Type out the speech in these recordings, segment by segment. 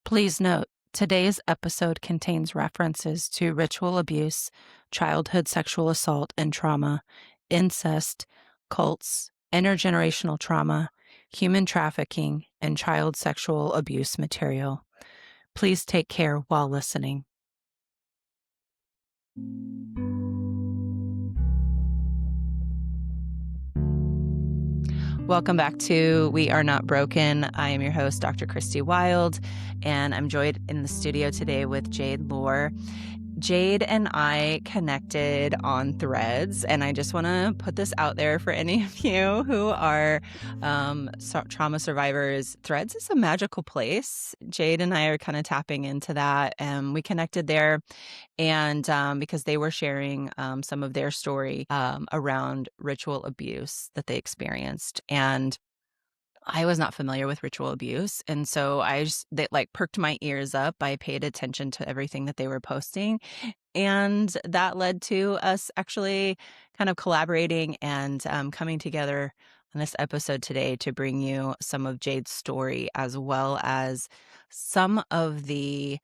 Please note, today's episode contains references to ritual abuse, childhood sexual assault and trauma, incest, cults, intergenerational trauma, human trafficking, and child sexual abuse material. Please take care while listening. Welcome back to We Are Not Broken. I am your host, Dr. Christy Wild, and I'm joined in the studio today with Jade Lore. Jade and I connected on Threads, and I just want to put this out there for any of you who are trauma survivors. Threads is a magical place. Jade and I are kind of tapping into that, and we connected there, and because they were sharing some of their story around ritual abuse that they experienced, and I was not familiar with ritual abuse. And so they like perked my ears up. I paid attention to everything that they were posting. And that led to us actually kind of collaborating and coming together on this episode today to bring you some of Jade's story, as well as some of the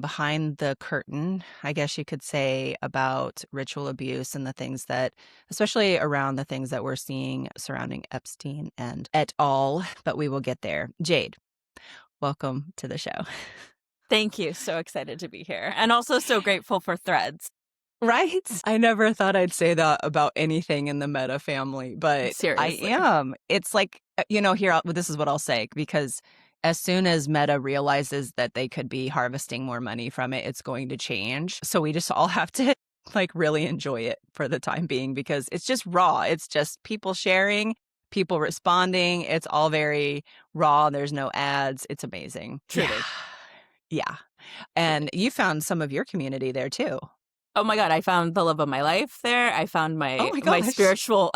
behind the curtain, I guess you could say, about ritual abuse and the things that, especially around the things that we're seeing surrounding Epstein and et al. But we will get there. Jade, welcome to the show. Thank you. So excited to be here. And also so grateful for Threads. Right? I never thought I'd say that about anything in the Meta family, but Seriously. I am. It's like, this is what I'll say, because as soon as Meta realizes that they could be harvesting more money from it, it's going to change. So we just all have to really enjoy it for the time being, because it's just raw. It's just people sharing, people responding. It's all very raw. There's no ads. It's amazing. Truly. Yeah. And you found some of your community there too. Oh my God, I found the love of my life there. I found my spiritual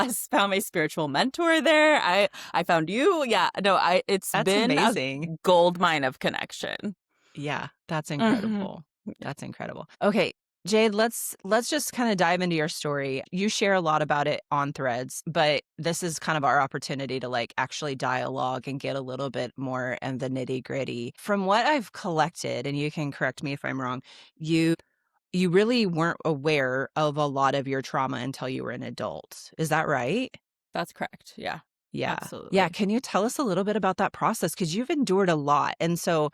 mentor there. I found you. Yeah, no, that's been amazing. A gold mine of connection. Yeah, that's incredible. Mm-hmm. That's incredible. Okay, Jade, let's just kind of dive into your story. You share a lot about it on Threads, but this is kind of our opportunity to actually dialogue and get a little bit more in the nitty-gritty. From what I've collected, and you can correct me if I'm wrong, you really weren't aware of a lot of your trauma until you were an adult. Is that right? That's correct. Yeah. Yeah. Absolutely. Yeah. Can you tell us a little bit about that process? Because you've endured a lot. And so,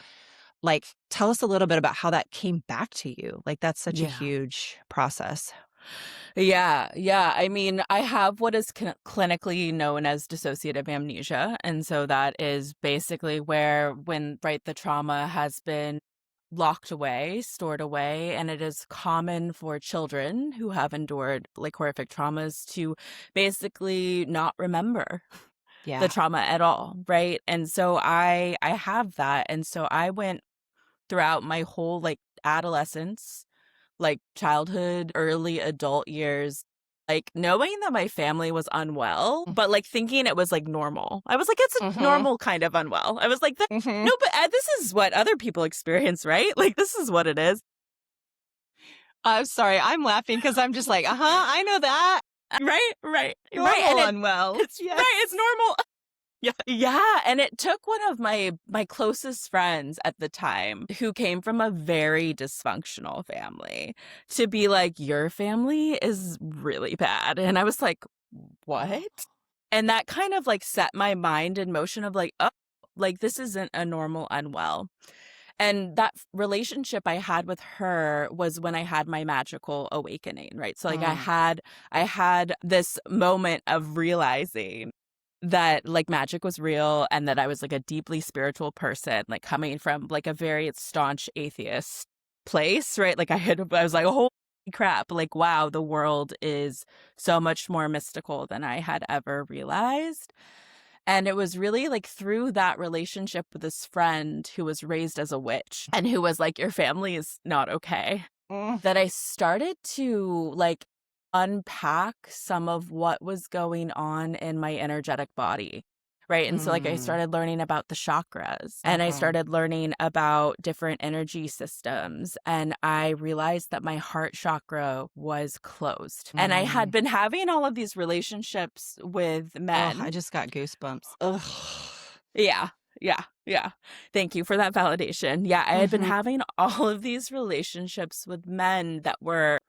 tell us a little bit about how that came back to you. That's such a huge process. Yeah. I mean, I have what is clinically known as dissociative amnesia. And so that is basically where the trauma has been locked away, stored away, and it is common for children who have endured horrific traumas to basically not remember the trauma at all, right? And so I have that, and so I went throughout my whole adolescence, childhood, early adult years, knowing that my family was unwell, but thinking it was normal. I was it's a normal kind of unwell. I was no, but this is what other people experience, right? This is what it is. I'm sorry, I'm laughing because I'm just I know that. Right. Normal unwell. Right, it's normal. Yeah. And it took one of my closest friends at the time, who came from a very dysfunctional family, to be your family is really bad. And I was what? And that kind of set my mind in motion of this isn't a normal unwell. And that relationship I had with her was when I had my magical awakening, right? So I had this moment of realizing that magic was real, and that I was a deeply spiritual person, coming from a very staunch atheist place, right? I was holy crap, wow, the world is so much more mystical than I had ever realized. And it was really through that relationship with this friend who was raised as a witch and who was your family is not okay, that I started to unpack some of what was going on in my energetic body, right? And so I started learning about the chakras, and I started learning about different energy systems, and I realized that my heart chakra was closed. And I had been having all of these relationships with men. I just got goosebumps. Ugh. Yeah. Yeah. Thank you for that validation. Yeah, I had been having all of these relationships with men that were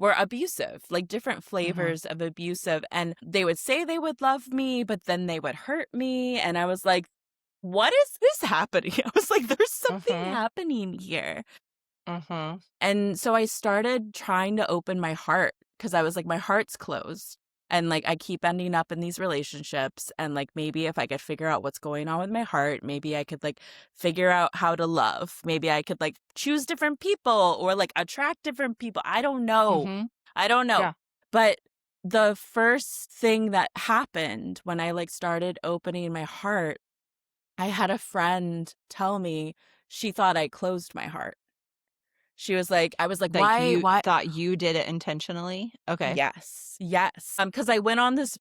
abusive, like different flavors of abusive. And they would say they would love me, but then they would hurt me. And I was like, what is this happening? I was like, there's something happening here. And so I started trying to open my heart because I was like, my heart's closed. And like, I keep ending up in these relationships. And like, maybe if I could figure out what's going on with my heart, maybe I could like figure out how to love. Maybe I could like choose different people or like attract different people. I don't know. I don't know. Yeah. But the first thing that happened when I like started opening my heart, I had a friend tell me she thought I closed my heart. She was like, I was like, Like you why? thought you did it intentionally? Okay. Yes. Because I went on this,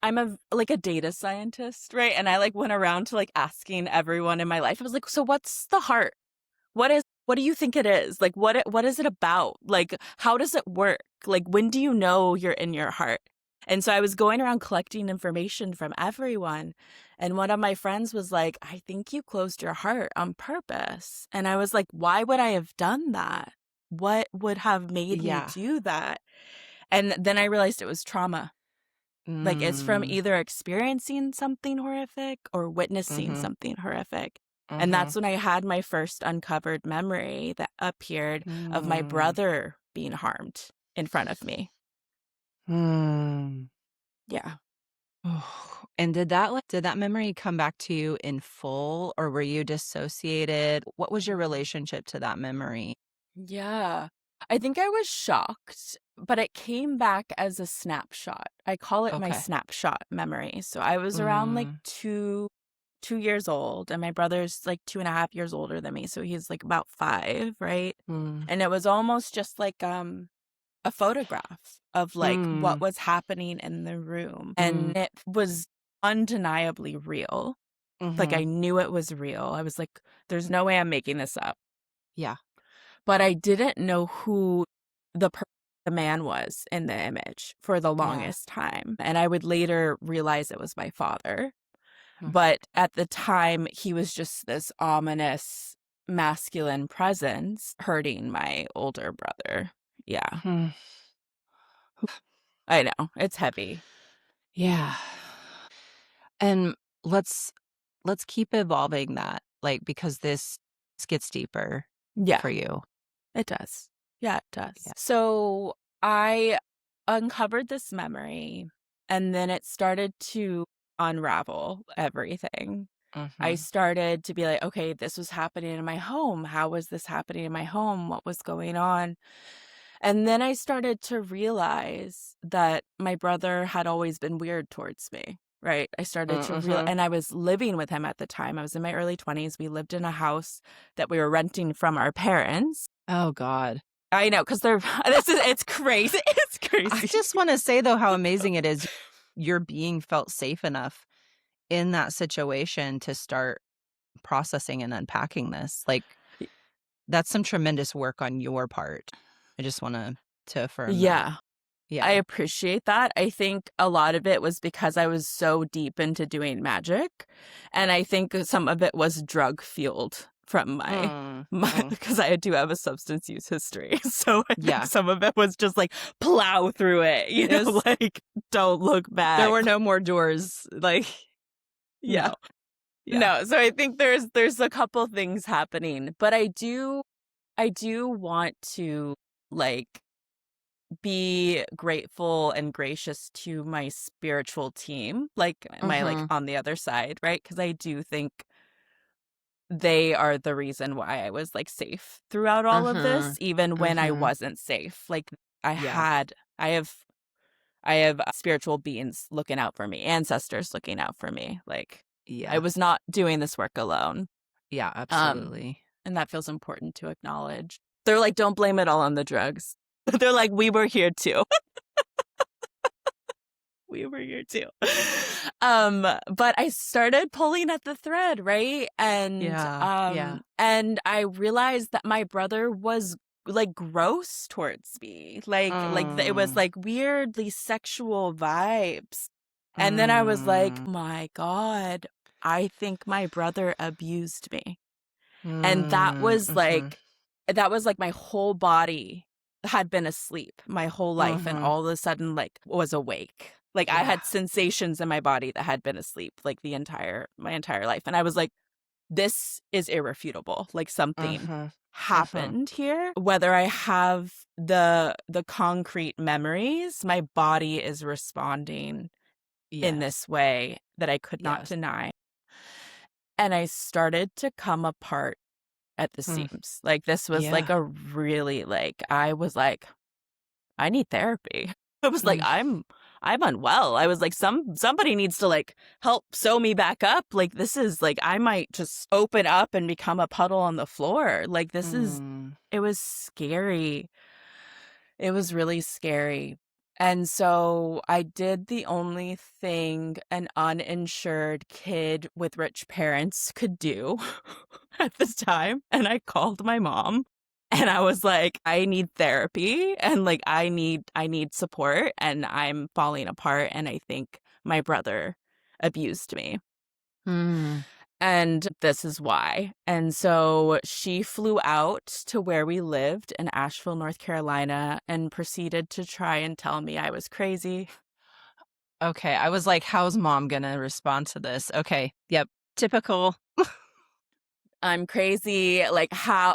I'm a data scientist, right? And I like went around to like asking everyone in my life. I was like, so what's the heart? What do you think it is? Like, what is it about? Like, how does it work? Like, when do you know you're in your heart? And so I was going around collecting information from everyone. And one of my friends was like, I think you closed your heart on purpose. And I was like, why would I have done that? What would have made me do that? And then I realized it was trauma. Like, it's from either experiencing something horrific or witnessing something horrific. And that's when I had my first uncovered memory that appeared of my brother being harmed in front of me. Yeah. And did that memory come back to you in full, or were you dissociated? What was your relationship to that memory? Yeah. I think I was shocked, but it came back as a snapshot. I call it my snapshot memory. So I was around like 2 years old, and my brother's like 2.5 years older than me. So he's like about 5, right? And it was almost just like a photograph of like what was happening in the room. And it was undeniably real. Like, I knew it was real. I was like, there's no way I'm making this up. Yeah. But I didn't know who the man was in the image for the longest time. And I would later realize it was my father. But at the time, he was just this ominous masculine presence hurting my older brother. Yeah. I know. It's heavy. Yeah. And let's keep evolving that, like, because this gets deeper for you. It does. Yeah, it does. Yeah. So I uncovered this memory, and then it started to unravel everything. I started to be like, okay, this was happening in my home. How was this happening in my home? What was going on? And then I started to realize that my brother had always been weird towards me, right? I started to realize, and I was living with him at the time. I was in my early 20s. We lived in a house that we were renting from our parents. Oh, God. I know, because it's crazy. It's crazy. I just want to say, though, how amazing it is you're being felt safe enough in that situation to start processing and unpacking this. Like, that's some tremendous work on your part. I just want to affirm that. Yeah. I appreciate that. I think a lot of it was because I was so deep into doing magic. And I think some of it was drug fueled from my because I do have a substance use history. So I think some of it was just like plow through it, you know, like don't look back. There were no more doors. Like, no. So I think there's a couple things happening, but I do want to like be grateful and gracious to my spiritual team, like my like on the other side, right? Because I do think they are the reason why I was like safe throughout all of this, even when I wasn't safe. Like I have spiritual beings looking out for me, ancestors looking out for me. Like I was not doing this work alone. Yeah, absolutely. And that feels important to acknowledge. They're like, don't blame it all on the drugs. They're like, we were here too. We were here too. But I started pulling at the thread, right? And and I realized that my brother was like gross towards me. Like it was like weirdly sexual vibes. And then I was like, my God, I think my brother abused me. And Mm-hmm. that was like my whole body had been asleep my whole life and Mm-hmm. all of a sudden like was awake. Like I Yeah. had sensations in my body that had been asleep like my entire life. And I was like, this is irrefutable. Like something Mm-hmm. Mm-hmm. happened here. Whether I have the concrete memories, my body is responding in Yes. this way that I could not Yes. deny. And I started to come apart at the Mm. seams. Like this was like Yeah. a really like I was like, I need therapy. I was like, Mm. I'm unwell. I was like, somebody needs to like help sew me back up. Like this is like I might just open up and become a puddle on the floor. Like this is Mm. it was scary. It was really scary. And so I did the only thing an uninsured kid with rich parents could do at this time. And I called my mom and I was like, I need therapy and like I need support and I'm falling apart and I think my brother abused me. Mm. And this is why. And so she flew out to where we lived in Asheville, North Carolina, and proceeded to try and tell me I was crazy. Okay. I was like, how's mom gonna respond to this? Okay. Yep. Typical. I'm crazy. Like, how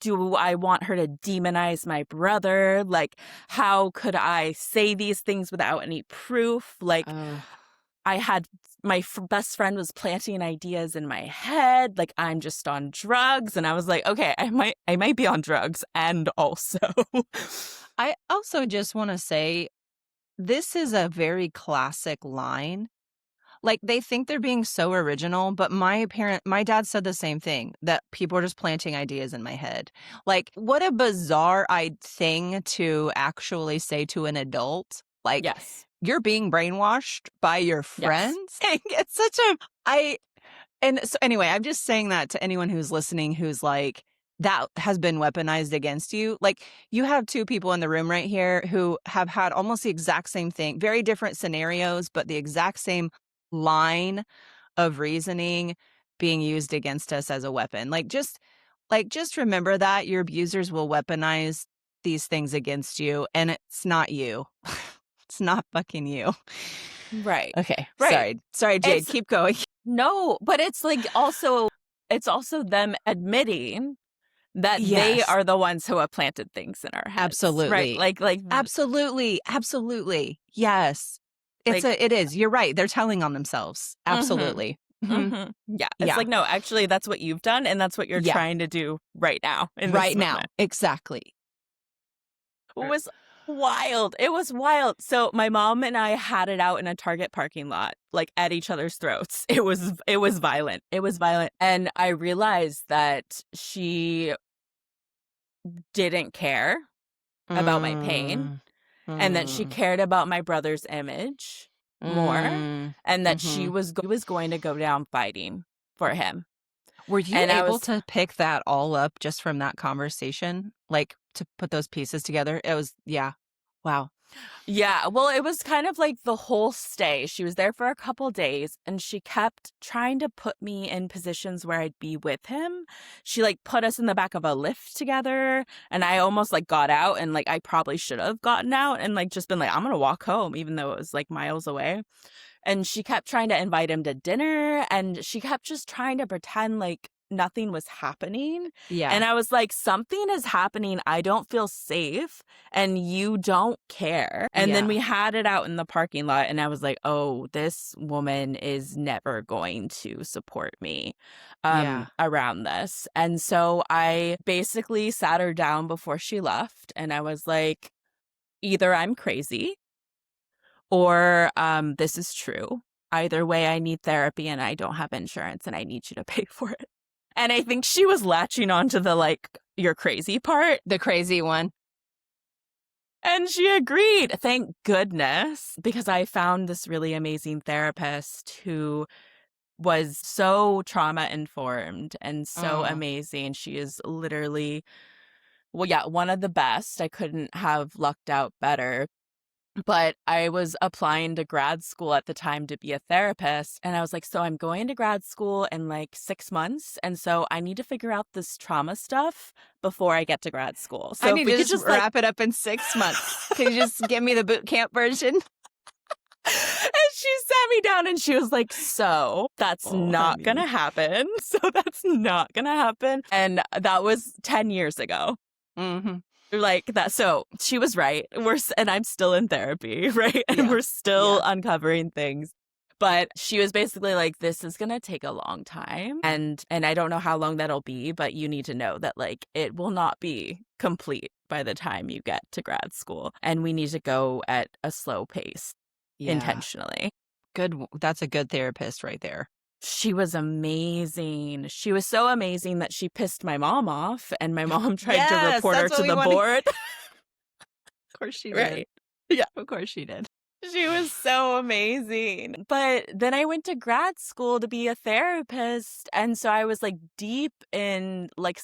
do I want her to demonize my brother? Like, how could I say these things without any proof? Like, Oh. I had best friend was planting ideas in my head like I'm just on drugs and I was like, okay, I might be on drugs and also I also just want to say this is a very classic line. Like they think they're being so original, but my dad said the same thing, that people are just planting ideas in my head. Like what a bizarre thing to actually say to an adult. Like yes. you're being brainwashed by your Yes. friends. It's such a I and so anyway, I'm just saying that to anyone who's listening who's like, that has been weaponized against you. Like, you have two people in the room right here who have had almost the exact same thing, very different scenarios, but the exact same line of reasoning being used against us as a weapon. Just remember that your abusers will weaponize these things against you, and it's not you. It's not fucking you. Right. Okay. Right. Sorry, Jade. It's Keep going. no, but it's also them admitting that they Yes. are the ones who have planted things in our heads. Right. Absolutely. Like Absolutely. Absolutely. Yes. like It is. You're right. They're telling on themselves. mhm. Absolutely. Mhm. Mhm. Yeah. It's Yeah. like no, actually that's what you've done and that's what you're Yeah. trying to do right now in this Right now. moment. Exactly. It was wild. It was wild. So my mom and I had it out in a Target parking lot, like at each other's throats. It was violent. It was violent. And I realized that she didn't care about my pain Mm. and that she Mm. cared about my brother's image more Mm. and that she Mhm. was going to go down fighting for him. Were you And I able was to pick that all up just from that conversation? Like to put those pieces together? It was, yeah. Wow. yeah, well, it was kind of like the whole stay. She was there for a couple days and she kept trying to put me in positions where I'd be with him. She like put us in the back of a lift together and I almost like got out and like I probably should have gotten out and like just been like, I'm gonna walk home, even though it was like miles away. And she kept trying to invite him to dinner and she kept just trying to pretend like nothing was happening. Yeah. And I was like, something is happening. I don't feel safe and you don't care. And then Yeah. we had it out in the parking lot and I was like, oh, this woman is never going to support me Yeah. around this. And so I basically sat her down before she left and I was like, either I'm crazy or this is true. Either way, I need therapy and I don't have insurance and I need you to pay for it. And I think she was latching on to the like, you're crazy part. The crazy one. And she agreed. Thank goodness. Because I found this really amazing therapist who was so trauma informed and so Mm. amazing. She is literally, well, yeah, one of the best. I couldn't have lucked out better. But I was applying to grad school at the time to be a therapist. And I was like, so I'm going to grad school in like 6 months. And so I need to figure out this trauma stuff before I get to grad school. I So need if we to could just just like, wrap it up in 6 months. Can you just give me the boot camp version? and she sat me down and she was like, so that's not going to happen. So that's not going to happen. And that was 10 years ago. Mm-hmm. Like that. So she was right. And I'm still in therapy, right? And we're still uncovering things. But she was basically like, this is going to take a long time. And I don't know how long that'll be, but you need to know that like it will not be complete by the time you get to grad school. And we need to go at a slow pace intentionally. Good. That's a good therapist right there. She was amazing. She was so amazing that she pissed my mom off, and my mom tried to report her to the board. Of course she did. Right. Yeah. Of course she did. She was so amazing. But then I went to grad school to be a therapist, and so I was like deep in like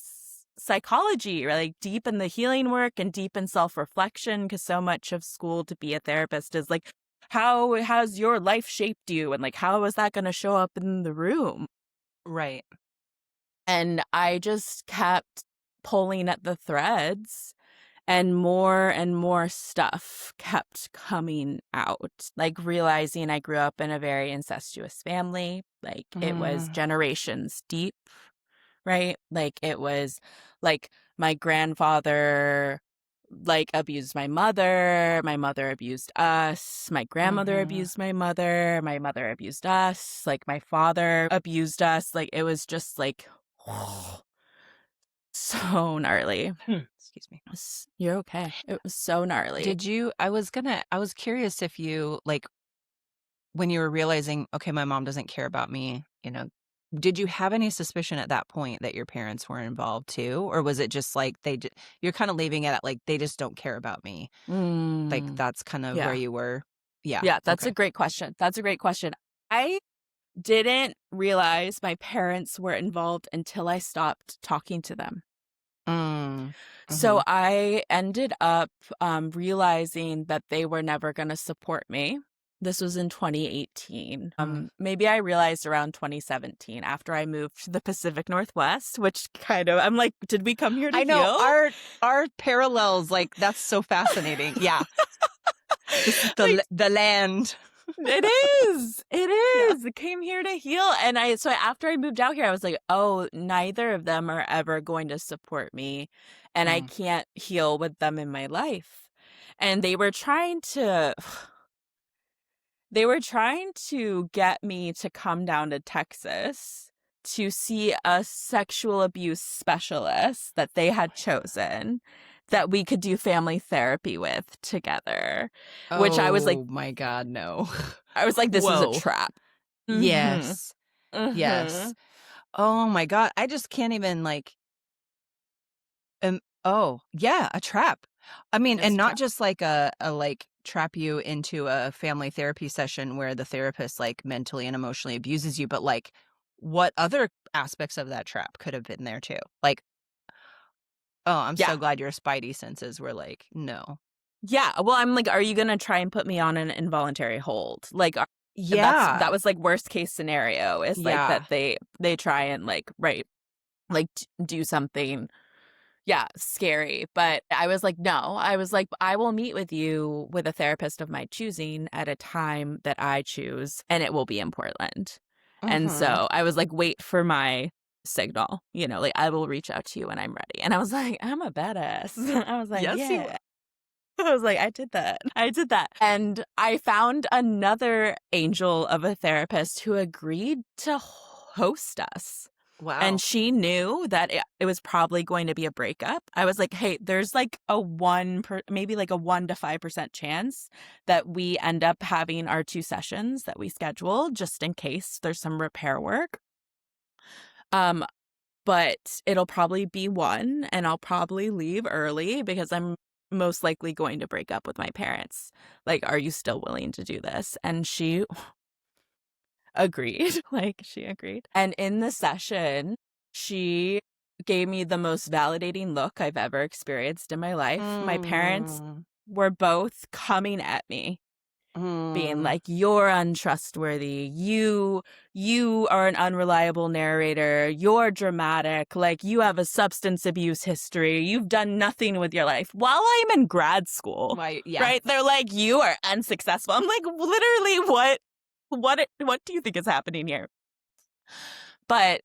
psychology, or like deep in the healing work and deep in self-reflection, because so much of school to be a therapist is like, how has your life shaped you? And like, how is that going to show up in the room? Right. And I just kept pulling at the threads, and more stuff kept coming out. Like realizing I grew up in a very incestuous family. Like it was generations deep, right? Like it was like my grandfather like abused my mother abused us, my grandmother abused my mother abused us, like my father abused us. Like it was just like so gnarly. Excuse me. You're okay. It was so gnarly. I was curious if you, like, when you were realizing, okay, my mom doesn't care about me, did you have any suspicion at that point that your parents were involved too? Or was it just like you're kind of leaving it at like, they just don't care about me? Like that's kind of where you were? Yeah. Yeah, that's a great question. I didn't realize my parents were involved until I stopped talking to them. So I ended up realizing that they were never going to support me. This was in 2018. Maybe I realized around 2017 after I moved to the Pacific Northwest, which kind of, I'm like, did we come here to heal? I know our parallels, like that's so fascinating. Yeah. the land. It is. It came here to heal. And so after I moved out here, I was like, oh, neither of them are ever going to support me. And I can't heal with them in my life. And they were trying to get me to come down to Texas to see a sexual abuse specialist that they had chosen that we could do family therapy with together. Which I was like, oh my God, no. I was like, this is a trap. Yes. Yes. Oh my God. I just can't even like, oh yeah, a trap. I mean, and not just like a like trap you into a family therapy session where the therapist like mentally and emotionally abuses you, but like what other aspects of that trap could have been there too? Like, oh, I'm so glad your spidey senses were like, no. Yeah. Well, I'm like, are you going to try and put me on an involuntary hold? Like, that was like worst case scenario is like that they try and like, do something. Yeah, scary. But I was like, no, I was like, I will meet with you with a therapist of my choosing at a time that I choose, and it will be in Portland. And so I was like, wait for my signal, like I will reach out to you when I'm ready. And I was like, I'm a badass. I was like, yeah. I was like, I did that. And I found another angel of a therapist who agreed to host us. Wow. And she knew that it was probably going to be a breakup. I was like, hey, there's like maybe like a 1 to 5% chance that we end up having our 2 sessions that we scheduled just in case there's some repair work. But it'll probably be 1, and I'll probably leave early because I'm most likely going to break up with my parents. Like, are you still willing to do this? And she agreed. She agreed. And in the session, she gave me the most validating look I've ever experienced in my life. My parents were both coming at me, being like, you're untrustworthy, you are an unreliable narrator, you're dramatic, like you have a substance abuse history, you've done nothing with your life, while I'm in grad school. Why, yeah. Right? They're like, you are unsuccessful. I'm like, literally, what do you think is happening here? But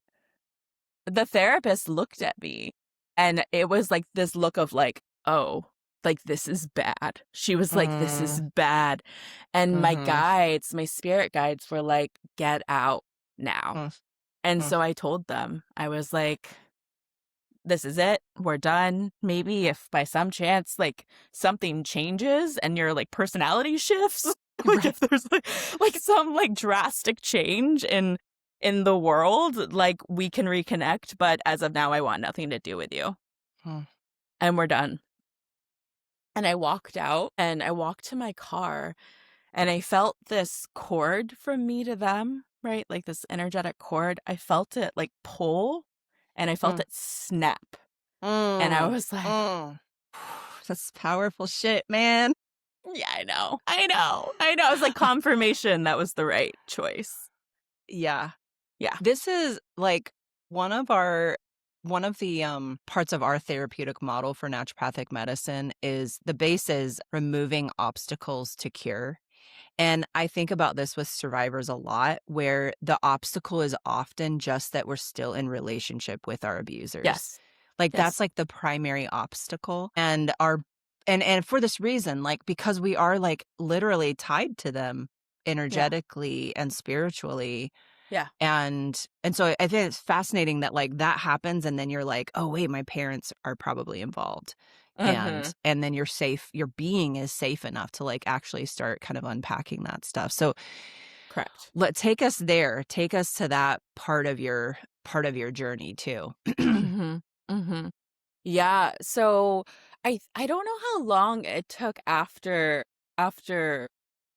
the therapist looked at me, and it was like this look of like, oh, like, this is bad. She was like, this is bad. And my guides, my spirit guides were like, get out now. And so I told them, I was like, this is it. We're done. Maybe if by some chance, like, something changes and your like personality shifts, like if there's like some like drastic change in the world, like, we can reconnect. But as of now, I want nothing to do with you. And we're done. And I walked out, and I walked to my car, and I felt this cord from me to them, right? Like this energetic cord. I felt it like pull, and I felt it snap. And I was like, that's powerful shit, man. Yeah, I know. It was like confirmation that was the right choice. Yeah. Yeah. This is like one of the parts of our therapeutic model for naturopathic medicine is the base is removing obstacles to cure. And I think about this with survivors a lot, where the obstacle is often just that we're still in relationship with our abusers. Yes. Like, that's like the primary obstacle. And and for this reason, like, because we are like literally tied to them energetically and spiritually. Yeah. And so I think it's fascinating that like that happens, and then you're like, oh wait, my parents are probably involved. And then you're safe, your being is safe enough to like actually start kind of unpacking that stuff. So correct. Take us there. Take us to that part of your journey too. Yeah. So I don't know how long it took after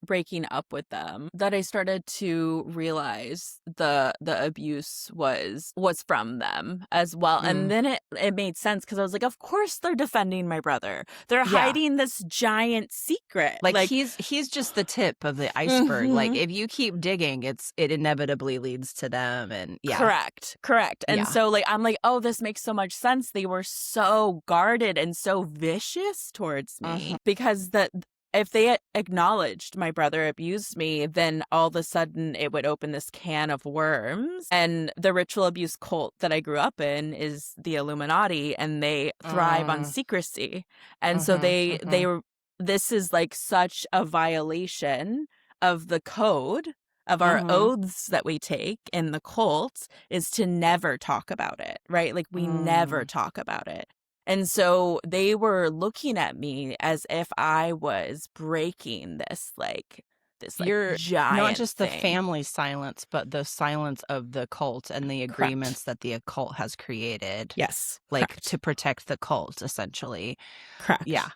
breaking up with them that I started to realize the abuse was from them as well. And then it made sense, because I was like, of course they're defending my brother. They're hiding this giant secret. Like he's just the tip of the iceberg. Like, if you keep digging, it inevitably leads to them. And Correct. And so like I'm like, oh, this makes so much sense. They were so guarded and so vicious towards me, because if they acknowledged my brother abused me, then all of a sudden it would open this can of worms. And the ritual abuse cult that I grew up in is the Illuminati, and they thrive on secrecy. And so they were, this is like such a violation of the code of our oaths that we take in the cult, is to never talk about it, right? Like, we never talk about it. And so they were looking at me as if I was breaking this you're giant not just the thing. family silence, but the silence of the cult and the agreements that the occult has created. Yes. Like, to protect the cult, essentially. Correct. Yeah.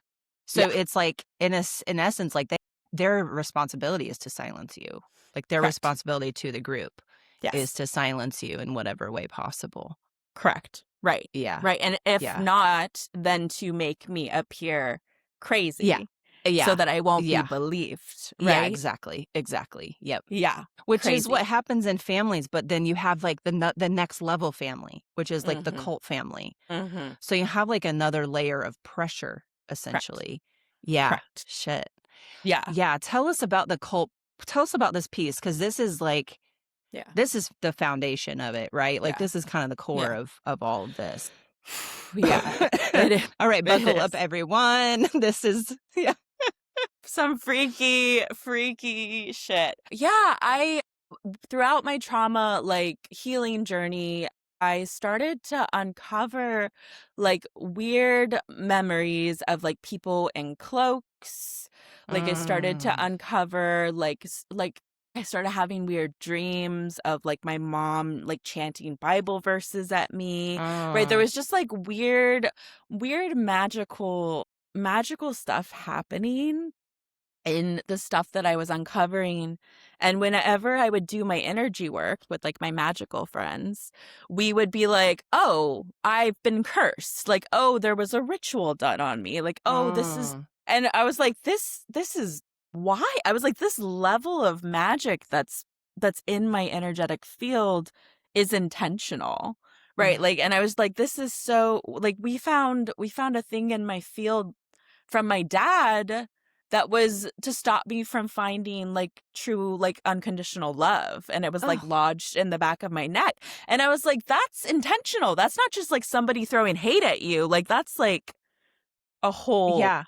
So it's like, in essence, like, their responsibility is to silence you. Like, their responsibility to the group is to silence you in whatever way possible. Correct. Right. Yeah. Right. And if not, then to make me appear crazy. Yeah. So that I won't be believed. Right. Yeah, exactly. Yep. Yeah. Which is what happens in families. But then you have like the next level family, which is like the cult family. So you have like another layer of pressure, essentially. Correct. Yeah. Correct. Shit. Yeah. Yeah. Tell us about the cult. Tell us about this piece, because this is like, this is the foundation of it, right? Like, this is kind of the core of all of this. All right, buckle up, everyone. This is some freaky shit. Yeah, throughout my trauma like healing journey, I started to uncover like weird memories of like people in cloaks. Like, I started to uncover like I started having weird dreams of like my mom like chanting Bible verses at me. Right? There was just like weird magical stuff happening in the stuff that I was uncovering. And whenever I would do my energy work with like my magical friends, we would be like, oh, I've been cursed. Like, oh, there was a ritual done on me. Like, oh, this is, And I was like, this is why? I was like, this level of magic that's in my energetic field is intentional. Right. Like, and I was like, this is so like we found a thing in my field from my dad that was to stop me from finding like true, like unconditional love. And it was like Oh. lodged in the back of my neck. And I was like, that's intentional. That's not just like somebody throwing hate at you. Like that's like a whole Yeah.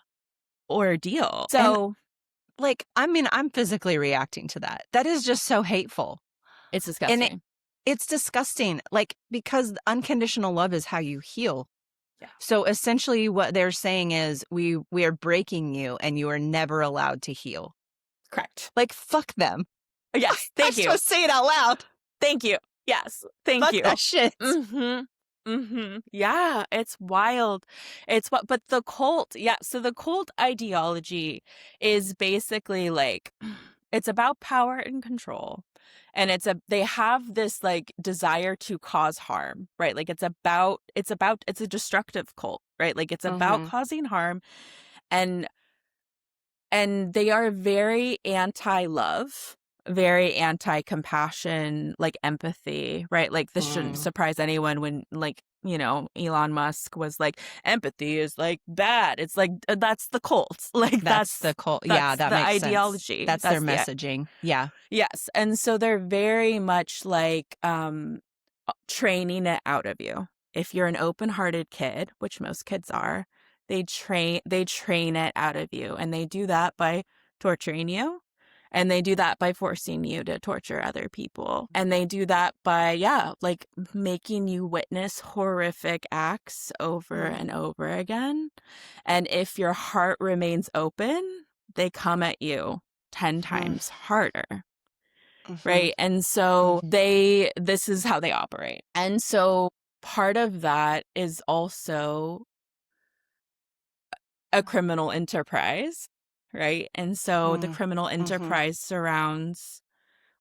ordeal. So Like, I mean, I'm physically reacting to that. That is just so hateful. it's disgusting. And it's disgusting. Like, because unconditional love is how you heal. Yeah. So essentially what they're saying is we are breaking you and you are never allowed to heal. Correct. Like, fuck them. Yes. Thank you. I'm supposed to say it out loud. Thank you. Yes. Thank Fuck you. that shit. Yeah, it's wild. But the cult, yeah. So the cult ideology is basically like, it's about power and control. And they have this like desire to cause harm, right? Like it's a destructive cult, right? Like it's about causing harm, and they are very anti-love, very anti-compassion, like empathy, right? Like this shouldn't surprise anyone when like, you know, Elon Musk was like, empathy is like bad. It's like, that's the cult. Like That's the cult. Yeah, that the makes ideology. Sense. That's their messaging. Yeah. Yes. And so they're very much like training it out of you. If you're an open-hearted kid, which most kids are, they train it out of you. And they do that by torturing you. And they do that by forcing you to torture other people. And they do that by, like making you witness horrific acts over and over again. And if your heart remains open, they come at you 10 times harder. Right. And so this is how they operate. And so part of that is also a criminal enterprise. Right. And so the criminal enterprise surrounds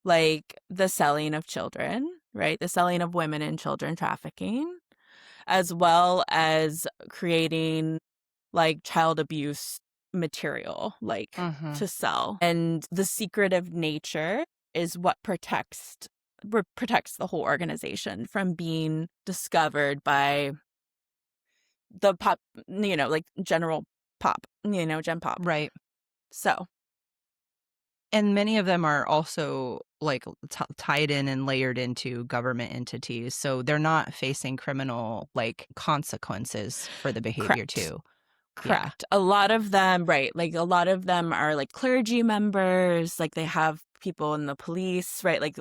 like the selling of children, right? The selling of women and children trafficking, as well as creating like child abuse material, like to sell. And the secretive nature is what protects the whole organization from being discovered by the pop, you know, like general pop, you know, gen pop. Right. So. And many of them are also like tied in and layered into government entities. So they're not facing criminal like consequences for the behavior too. Correct. Yeah. A lot of them, right. Like a lot of them are like clergy members, like they have people in the police, right? Like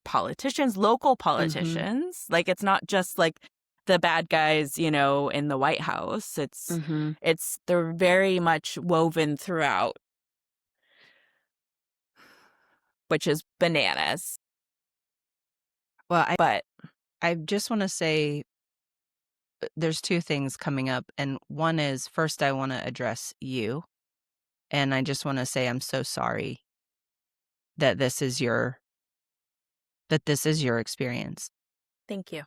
politicians, local politicians. Like it's not just like the bad guys, you know, in the White House. They're very much woven throughout, which is bananas. Well, I just want to say there's two things coming up. And one is, first, I want to address you. And I just want to say I'm so sorry that this is your experience. Thank you.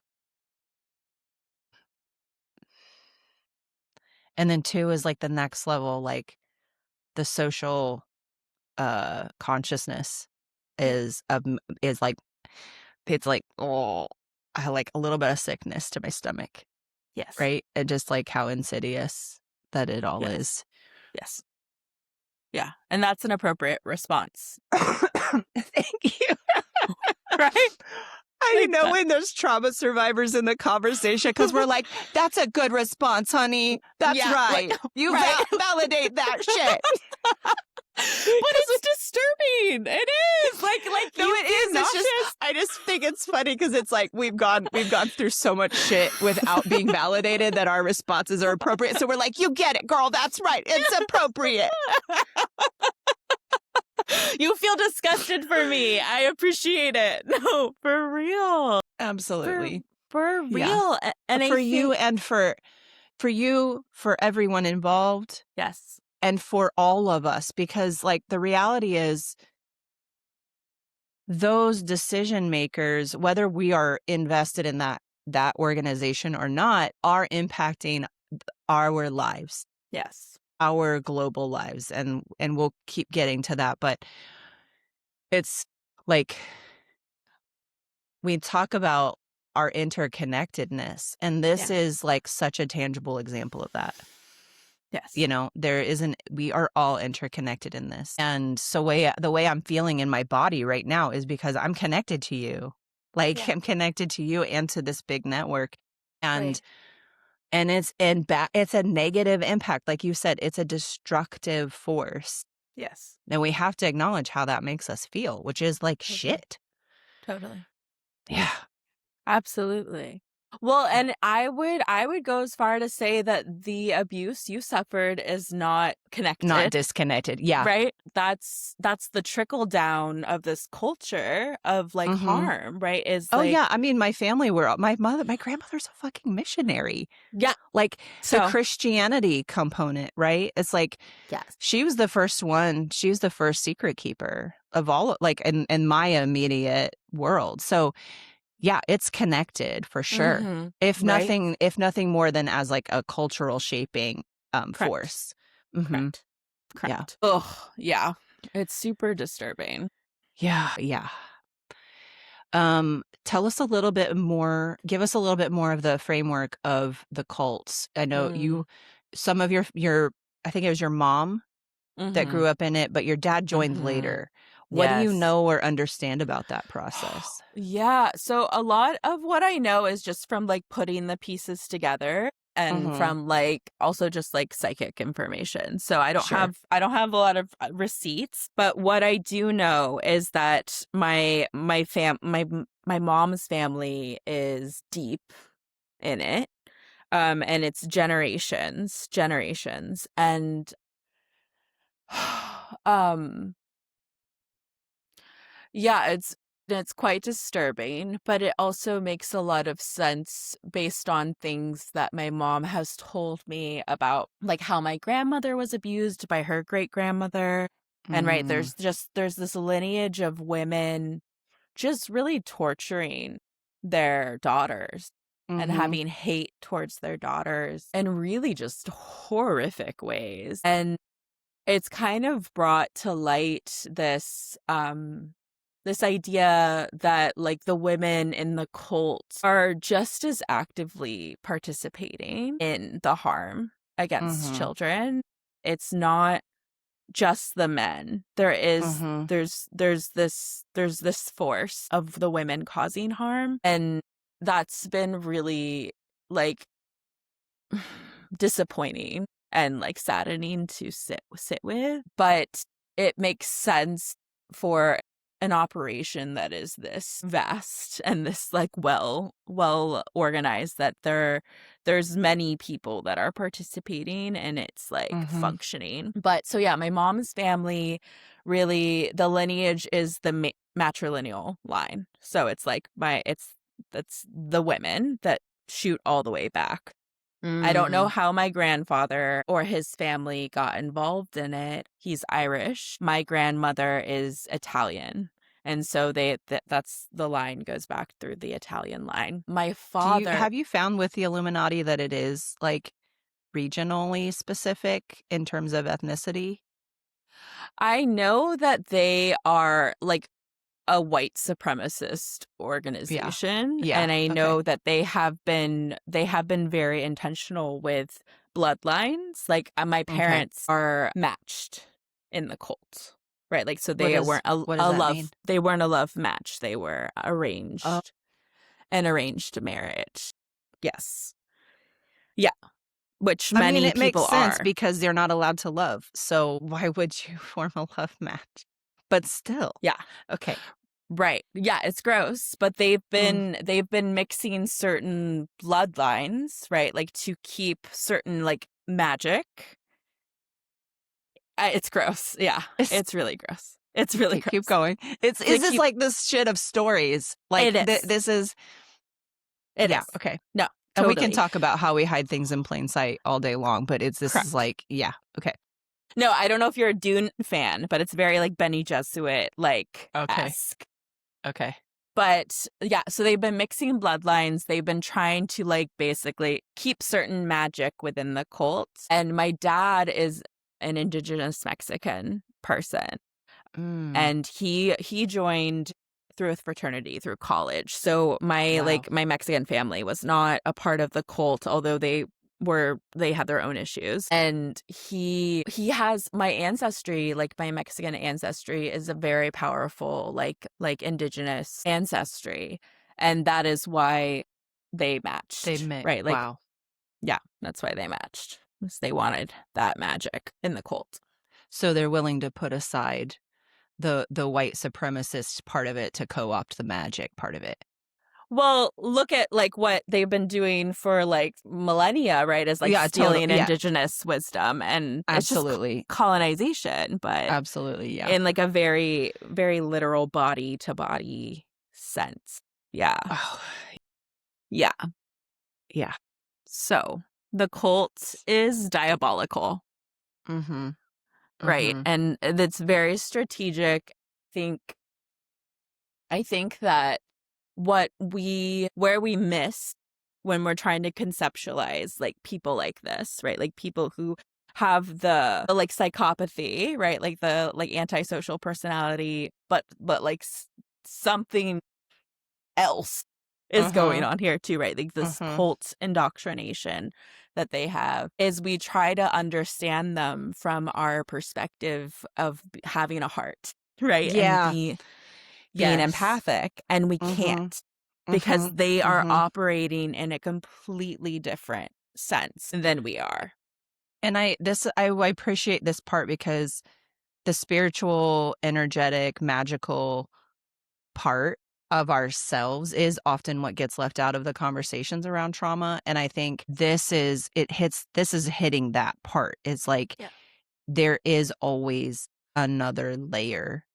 And then two is like the next level, like the social consciousness is like, it's like, oh, I like a little bit of sickness to my stomach. Yes. Right. And just like how insidious that it all is. Yes. Yeah. And that's an appropriate response. Thank you. Right? I know when there's trauma survivors in the conversation, because we're like, that's a good response, honey. That's right. Like, you validate that shit. But it's disturbing. It is. Like no, it is. It's just, I just think it's funny because it's like we've gone through so much shit without being validated that our responses are appropriate. So we're like, you get it, girl. That's right. It's appropriate. You feel disgusted for me. I appreciate it. No, for real. Absolutely. For real. Yeah. And for you and for everyone involved. Yes. And for all of us, because like the reality is those decision makers, whether we are invested in that organization or not, are impacting our lives. Yes. our global lives, and we'll keep getting to that, but it's like we talk about our interconnectedness, and this Yeah. is like such a tangible example of that. Yes. You know, we are all interconnected in this. And so the way I'm feeling in my body right now is because I'm connected to you. Like Yeah. I'm connected to you and to this big network. And Right. it's a negative impact. Like you said, it's a destructive force. Yes. And we have to acknowledge how that makes us feel, which is like Totally. shit. Totally. Yeah. Absolutely. Well, and I would go as far to say that the abuse you suffered is not connected. Not disconnected. Yeah. Right? That's the trickle down of this culture of like harm, right? Is Oh like, yeah. I mean, my family my grandmother's a fucking missionary. yeah. Like the So Christianity component, right? It's like yes. she was the first one. She was the first secret keeper of all, like in my immediate world. So yeah, it's connected for sure. Mm-hmm. If Right? nothing more than as like a cultural shaping Correct. force. Mm-hmm. Correct. Yeah. Correct. Ugh. Yeah. It's super disturbing. Yeah. Yeah. Tell us a little bit more, give us a little bit more of the framework of the cults. I know some of your, I think it was your mom that grew up in it, but your dad joined later. What do you Yes. know or understand about that process? Yeah. So a lot of what I know is just from like putting the pieces together and from like also just like psychic information. So I don't Sure. have a lot of receipts, but what I do know is that my mom's family is deep in it. And it's generations and um yeah, it's quite disturbing, but it also makes a lot of sense based on things that my mom has told me about like how my grandmother was abused by her great grandmother. And right, Mm. there's this lineage of women just really torturing their daughters and Mm-hmm. having hate towards their daughters in really just horrific ways. And it's kind of brought to light this idea that like the women in the cult are just as actively participating in the harm against children. It's not just the men. There's this force of the women causing harm, and that's been really like disappointing and like saddening to sit with, but it makes sense for an operation that is this vast and this like well organized that there's many people that are participating and it's like functioning. But so yeah, my mom's family, really the lineage is the matrilineal line. So it's like that's the women that shoot all the way back. I don't know how my grandfather or his family got involved in it. He's Irish. My grandmother is Italian. And so that's the line goes back through the Italian line. My father. Have you found with the Illuminati that it is like regionally specific in terms of ethnicity? I know that they are like a white supremacist organization, Yeah. and I Okay. know that they have been very intentional with bloodlines. Like my parents are matched in the cult, right? Like so they weren't what does that mean? they weren't a love match. They were Oh. an arranged marriage. Yes, yeah, which I mean, many it makes people sense are. because they're not allowed to love. So why would you form a love match? But still. Yeah. Okay. Right. Yeah, it's gross, but they've been mixing certain bloodlines, right? Like to keep certain like magic. It's gross. Yeah. It's really gross. It's really gross. Keep going. Is this like this shit of stories? Like it is. This is It yeah, is. okay. No, And totally. we can talk about how we hide things in plain sight all day long, but this Correct. is like, yeah, okay. No, I don't know if you're a Dune fan, but it's very like Benny Jesuit like esque. Okay. But yeah, so they've been mixing bloodlines. They've been trying to like basically keep certain magic within the cult. And my dad is an indigenous Mexican person. And he joined through a fraternity through college. So my Wow. my Mexican family was not a part of the cult, although they had their own issues. And he has my ancestry, like my Mexican ancestry is a very powerful like indigenous ancestry, and that is why they matched. Right, like wow. yeah, that's why they matched, because they wanted that magic in the cult. So they're willing to put aside the white supremacist part of it to co-opt the magic part of it. Well, look at like what they've been doing for like millennia, right? Is like stealing indigenous wisdom, and absolutely. It's just colonization, but absolutely, yeah, in like a very, very literal body to body sense. Yeah. Oh. Yeah. Yeah. So the cult is diabolical. Mm-hmm. Right. And it's very strategic. I think that where we miss when we're trying to conceptualize like people like this, right? Like people who have the like psychopathy, right? Like the like antisocial personality, but like something else is going on here too, right? Like this cult indoctrination that they have, is we try to understand them from our perspective of having a heart, right? Yeah. And being empathic, and we can't, because they are operating in a completely different sense than we are. And I appreciate this part, because the spiritual, energetic, magical part of ourselves is often what gets left out of the conversations around trauma. And I think this is hitting that part. It's like, there is always another layer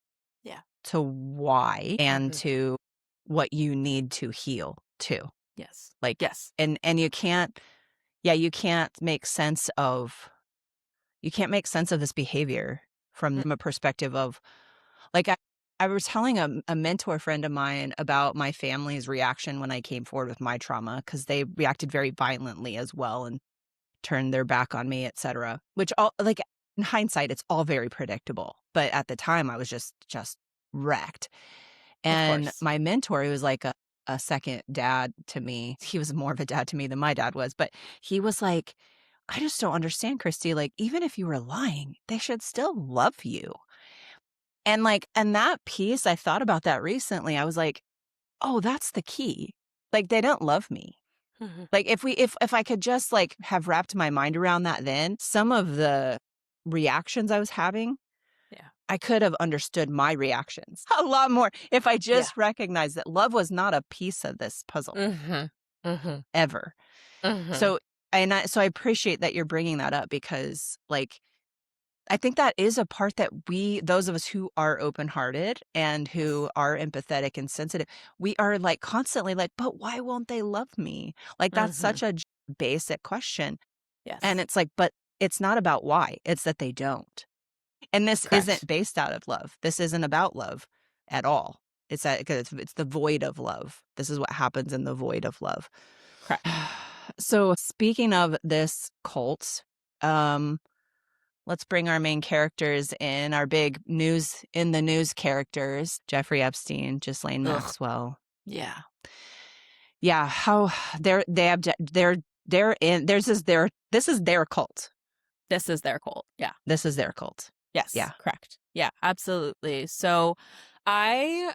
to why and to what you need to heal too. Yes. Like, yes. And you can't make sense of this behavior from a perspective of, like, I was telling a mentor friend of mine about my family's reaction when I came forward with my trauma, because they reacted very violently as well and turned their back on me, etc. Which, all, like, in hindsight, it's all very predictable. But at the time, I was just wrecked. And my mentor, he was like a second dad to me. He was more of a dad to me than my dad was. But he was like, I just don't understand, Christy. Like, even if you were lying, they should still love you. And that piece, I thought about that recently. I was like, oh, that's the key. Like, they don't love me. Like, if I could just like have wrapped my mind around that, then some of the reactions I was having, I could have understood my reactions a lot more if I just recognized that love was not a piece of this puzzle ever. So I appreciate that you're bringing that up, because like, I think that is a part that those of us who are open-hearted and who are empathetic and sensitive, we are like constantly like, but why won't they love me? Like, that's such a basic question. Yes. And it's like, but it's not about why, it's that they don't. And this isn't based out of love. This isn't about love at all. It's that, because it's the void of love. This is what happens in the void of love. Correct. So speaking of this cult, let's bring our main characters in, our big news characters: Jeffrey Epstein, Ghislaine Maxwell. Yeah. How they're in. This is their cult. This is their cult. Yeah. This is their cult. Yes. Yeah. Correct. Yeah, absolutely. So I've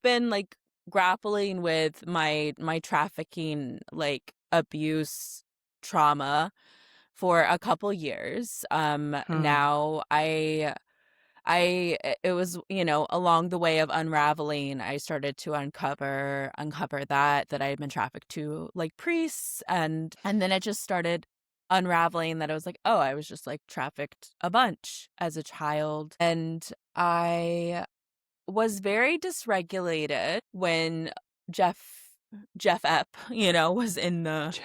been like grappling with my trafficking, like abuse trauma for a couple years. Now it was, along the way of unraveling, I started to uncover that I had been trafficked to like priests, and then it just started unraveling that I was like, oh, I was just like trafficked a bunch as a child. And I was very dysregulated when Jeff Ep, was in the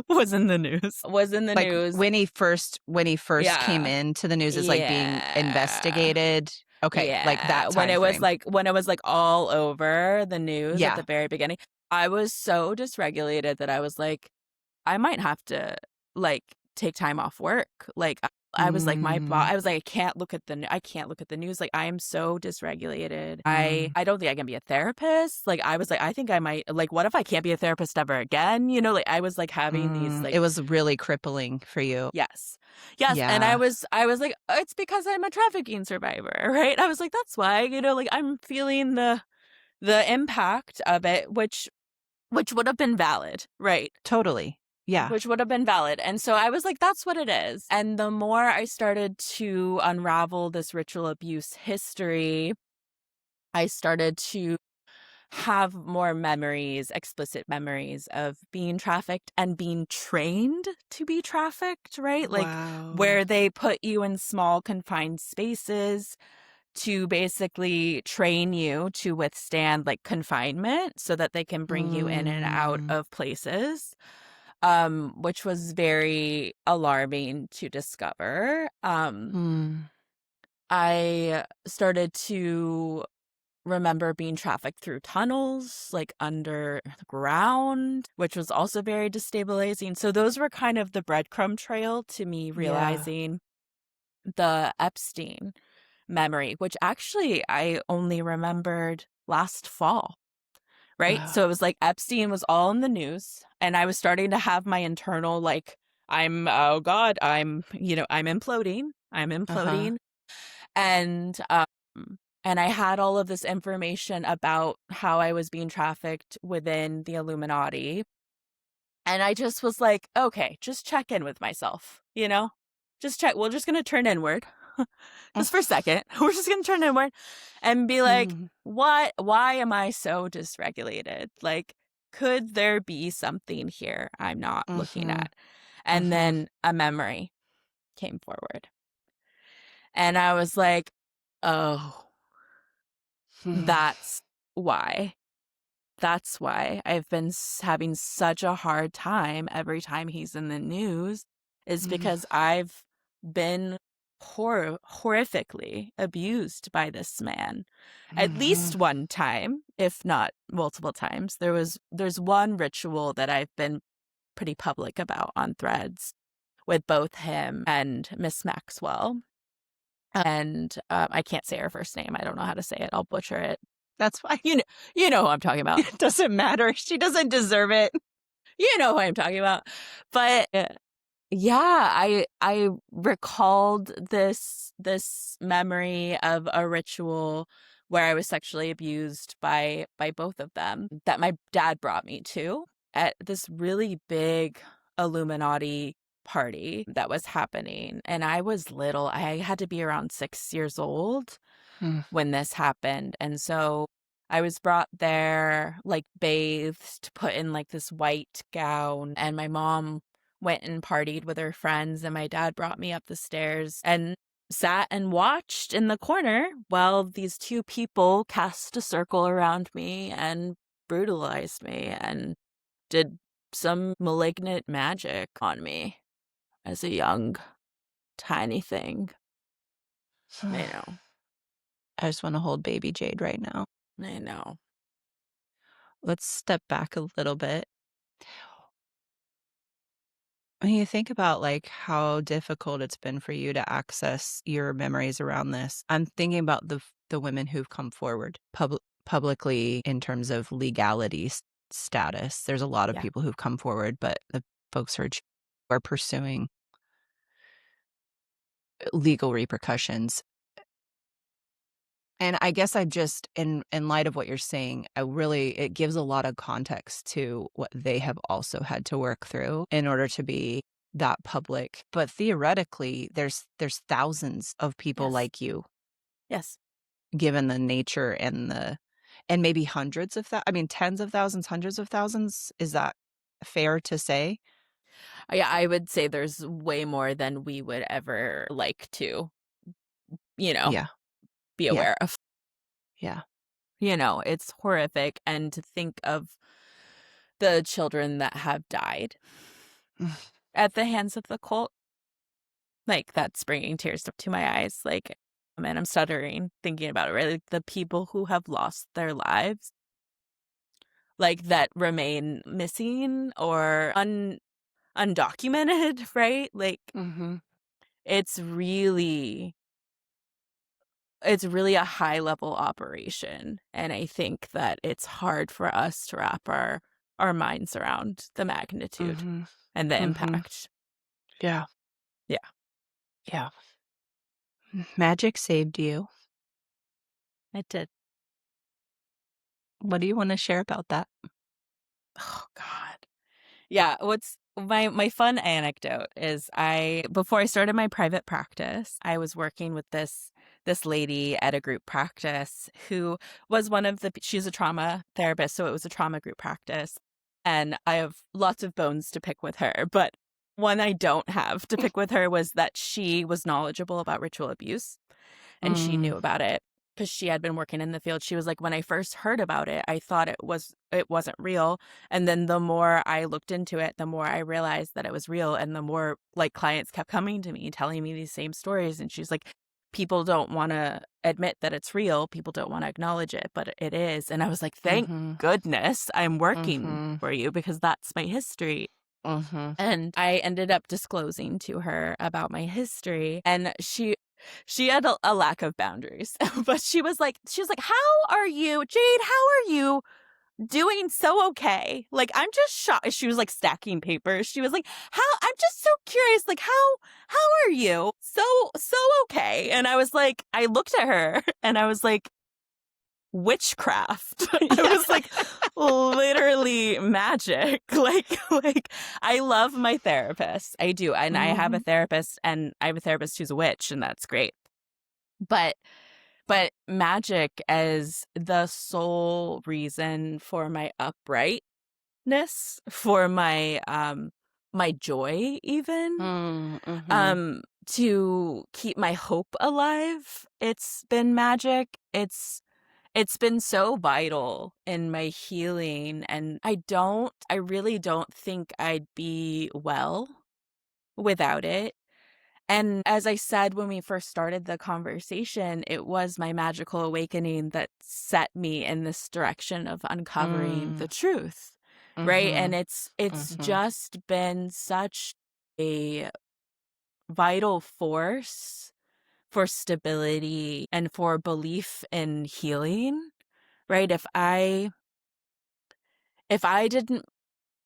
was in the news. When he first came into the news as like being investigated. Okay, like Yeah, that time frame. when it was like all over the news at Yeah. the very beginning, I was so dysregulated that I was like, I might have to like take time off work. Like I was like Mm, I was like I can't look at the news. Like I am so dysregulated. mm, I don't think I can be a therapist. Like I was like I think I might like what if I can't be a therapist ever again? You know, like I was like having these like It was really crippling for you. yes. Yes, and Yeah. I was like it's because I'm a trafficking survivor, right? I was like that's why, you know, like I'm feeling the impact of it which would have been valid, right? Totally. Yeah. Which would have been valid. And so I was like, that's what it is. And the more I started to unravel this ritual abuse history, I started to have more memories, explicit memories of being trafficked and being trained to be trafficked, right? Like Wow. where they put you in small confined spaces to basically train you to withstand like confinement so that they can bring you in and out Mm, of places, which was very alarming to discover. mm, I started to remember being trafficked through tunnels, like underground, which was also very destabilizing. So those were kind of the breadcrumb trail to me yeah. realizing the Epstein memory, which actually I only remembered last fall. Right. Uh, So it was like Epstein was all in the news, and I was starting to have my internal, like, oh God, I'm imploding. I'm uh-huh. imploding. And, and I had all of this information about how I was being trafficked within the Illuminati. And I just was like, okay, just check in with myself, you know? Just check. We're just going to turn inward just for a second. We're just going to turn inward and be like, Mm, why am I so dysregulated? Like, could there be something here I'm not looking mm-hmm, at? And mm-hmm. then a memory came forward. And I was like, oh, that's why. That's why I've been having such a hard time every time he's in the news, is because I've been horrifically abused by this man. At Mm-hmm. least one time, if not multiple times. There's one ritual that I've been pretty public about on Threads with both him and Miss Maxwell. And I can't say her first name. I don't know how to say it. I'll butcher it. That's why You know, you know who I'm talking about. it doesn't matter. She doesn't deserve it. You know who I'm talking about. But yeah, I recalled this memory of a ritual where I was sexually abused by both of them that my dad brought me to at this really big Illuminati party that was happening. And I was little. I had to be around 6 years old Mm, when this happened. And so I was brought there, like bathed, put in like this white gown, and my mom went and partied with her friends, and my dad brought me up the stairs and sat and watched in the corner while these two people cast a circle around me and brutalized me and did some malignant magic on me as a young, tiny thing. I know. I just want to hold baby Jade right now. I know. Let's step back a little bit. When you think about like how difficult it's been for you to access your memories around this, I'm thinking about the women who've come forward publicly in terms of legality status. There's a lot of Yeah. people who've come forward, but the folks who are pursuing legal repercussions. And I guess I just in light of what you're saying, it gives a lot of context to what they have also had to work through in order to be that public. But theoretically, there's thousands of people Yes. like you, Yes. given the nature and maybe hundreds of that. I mean, tens of thousands, hundreds of thousands. Is that fair to say? Yeah, I would say there's way more than we would ever like to, you know, Yeah, be yeah, aware of. yeah. You know, it's horrific. And to think of the children that have died at the hands of the cult, like that's bringing tears up to my eyes. Like, and I'm stuttering thinking about it, right? Like the people who have lost their lives, like that remain missing or undocumented, right? Like Mm-hmm. it's really it's really a high level operation, and I think that it's hard for us to wrap our minds around the magnitude Mm-hmm. and the Mm-hmm. impact. Yeah. Yeah, Yeah. Magic saved you. it did. What do you want to share about that? Oh God. Yeah, what's my fun anecdote is before I started my private practice, I was working with this lady at a group practice who was she's a trauma therapist, so it was a trauma group practice. And I have lots of bones to pick with her, but one I don't have to pick with her was that she was knowledgeable about ritual abuse, and she Mm, knew about it because she had been working in the field. She was like, when I first heard about it, I thought it wasn't real. And then the more I looked into it, the more I realized that it was real. And the more like clients kept coming to me, telling me these same stories. And she's like, people don't want to admit that it's real. People don't want to acknowledge it, but it is. And I was like, thank mm-hmm. goodness I'm working Mm-hmm. for you because that's my history. Mm-hmm. And I ended up disclosing to her about my history, and she had a lack of boundaries. But she was like, how are you, Jade, how are you doing so okay? Like, I'm just shocked. She was like stacking papers. She was like, I'm just so curious, like how are you so okay? And I was like, I looked at her and I was like, witchcraft. I Yeah. was like, literally magic. Like I love my therapist. I do. And I have a Mm-hmm. therapist, and I have a therapist who's a witch, and that's great. But magic as the sole reason for my uprightness, for my joy even, Mm-hmm. to keep my hope alive. It's been magic. It's been so vital in my healing, and I really don't think I'd be well without it. And as I said when we first started the conversation, it was my magical awakening that set me in this direction of uncovering the truth, right? Mm-hmm. And it's Mm-hmm. just been such a vital force for stability and for belief in healing, right? If I didn't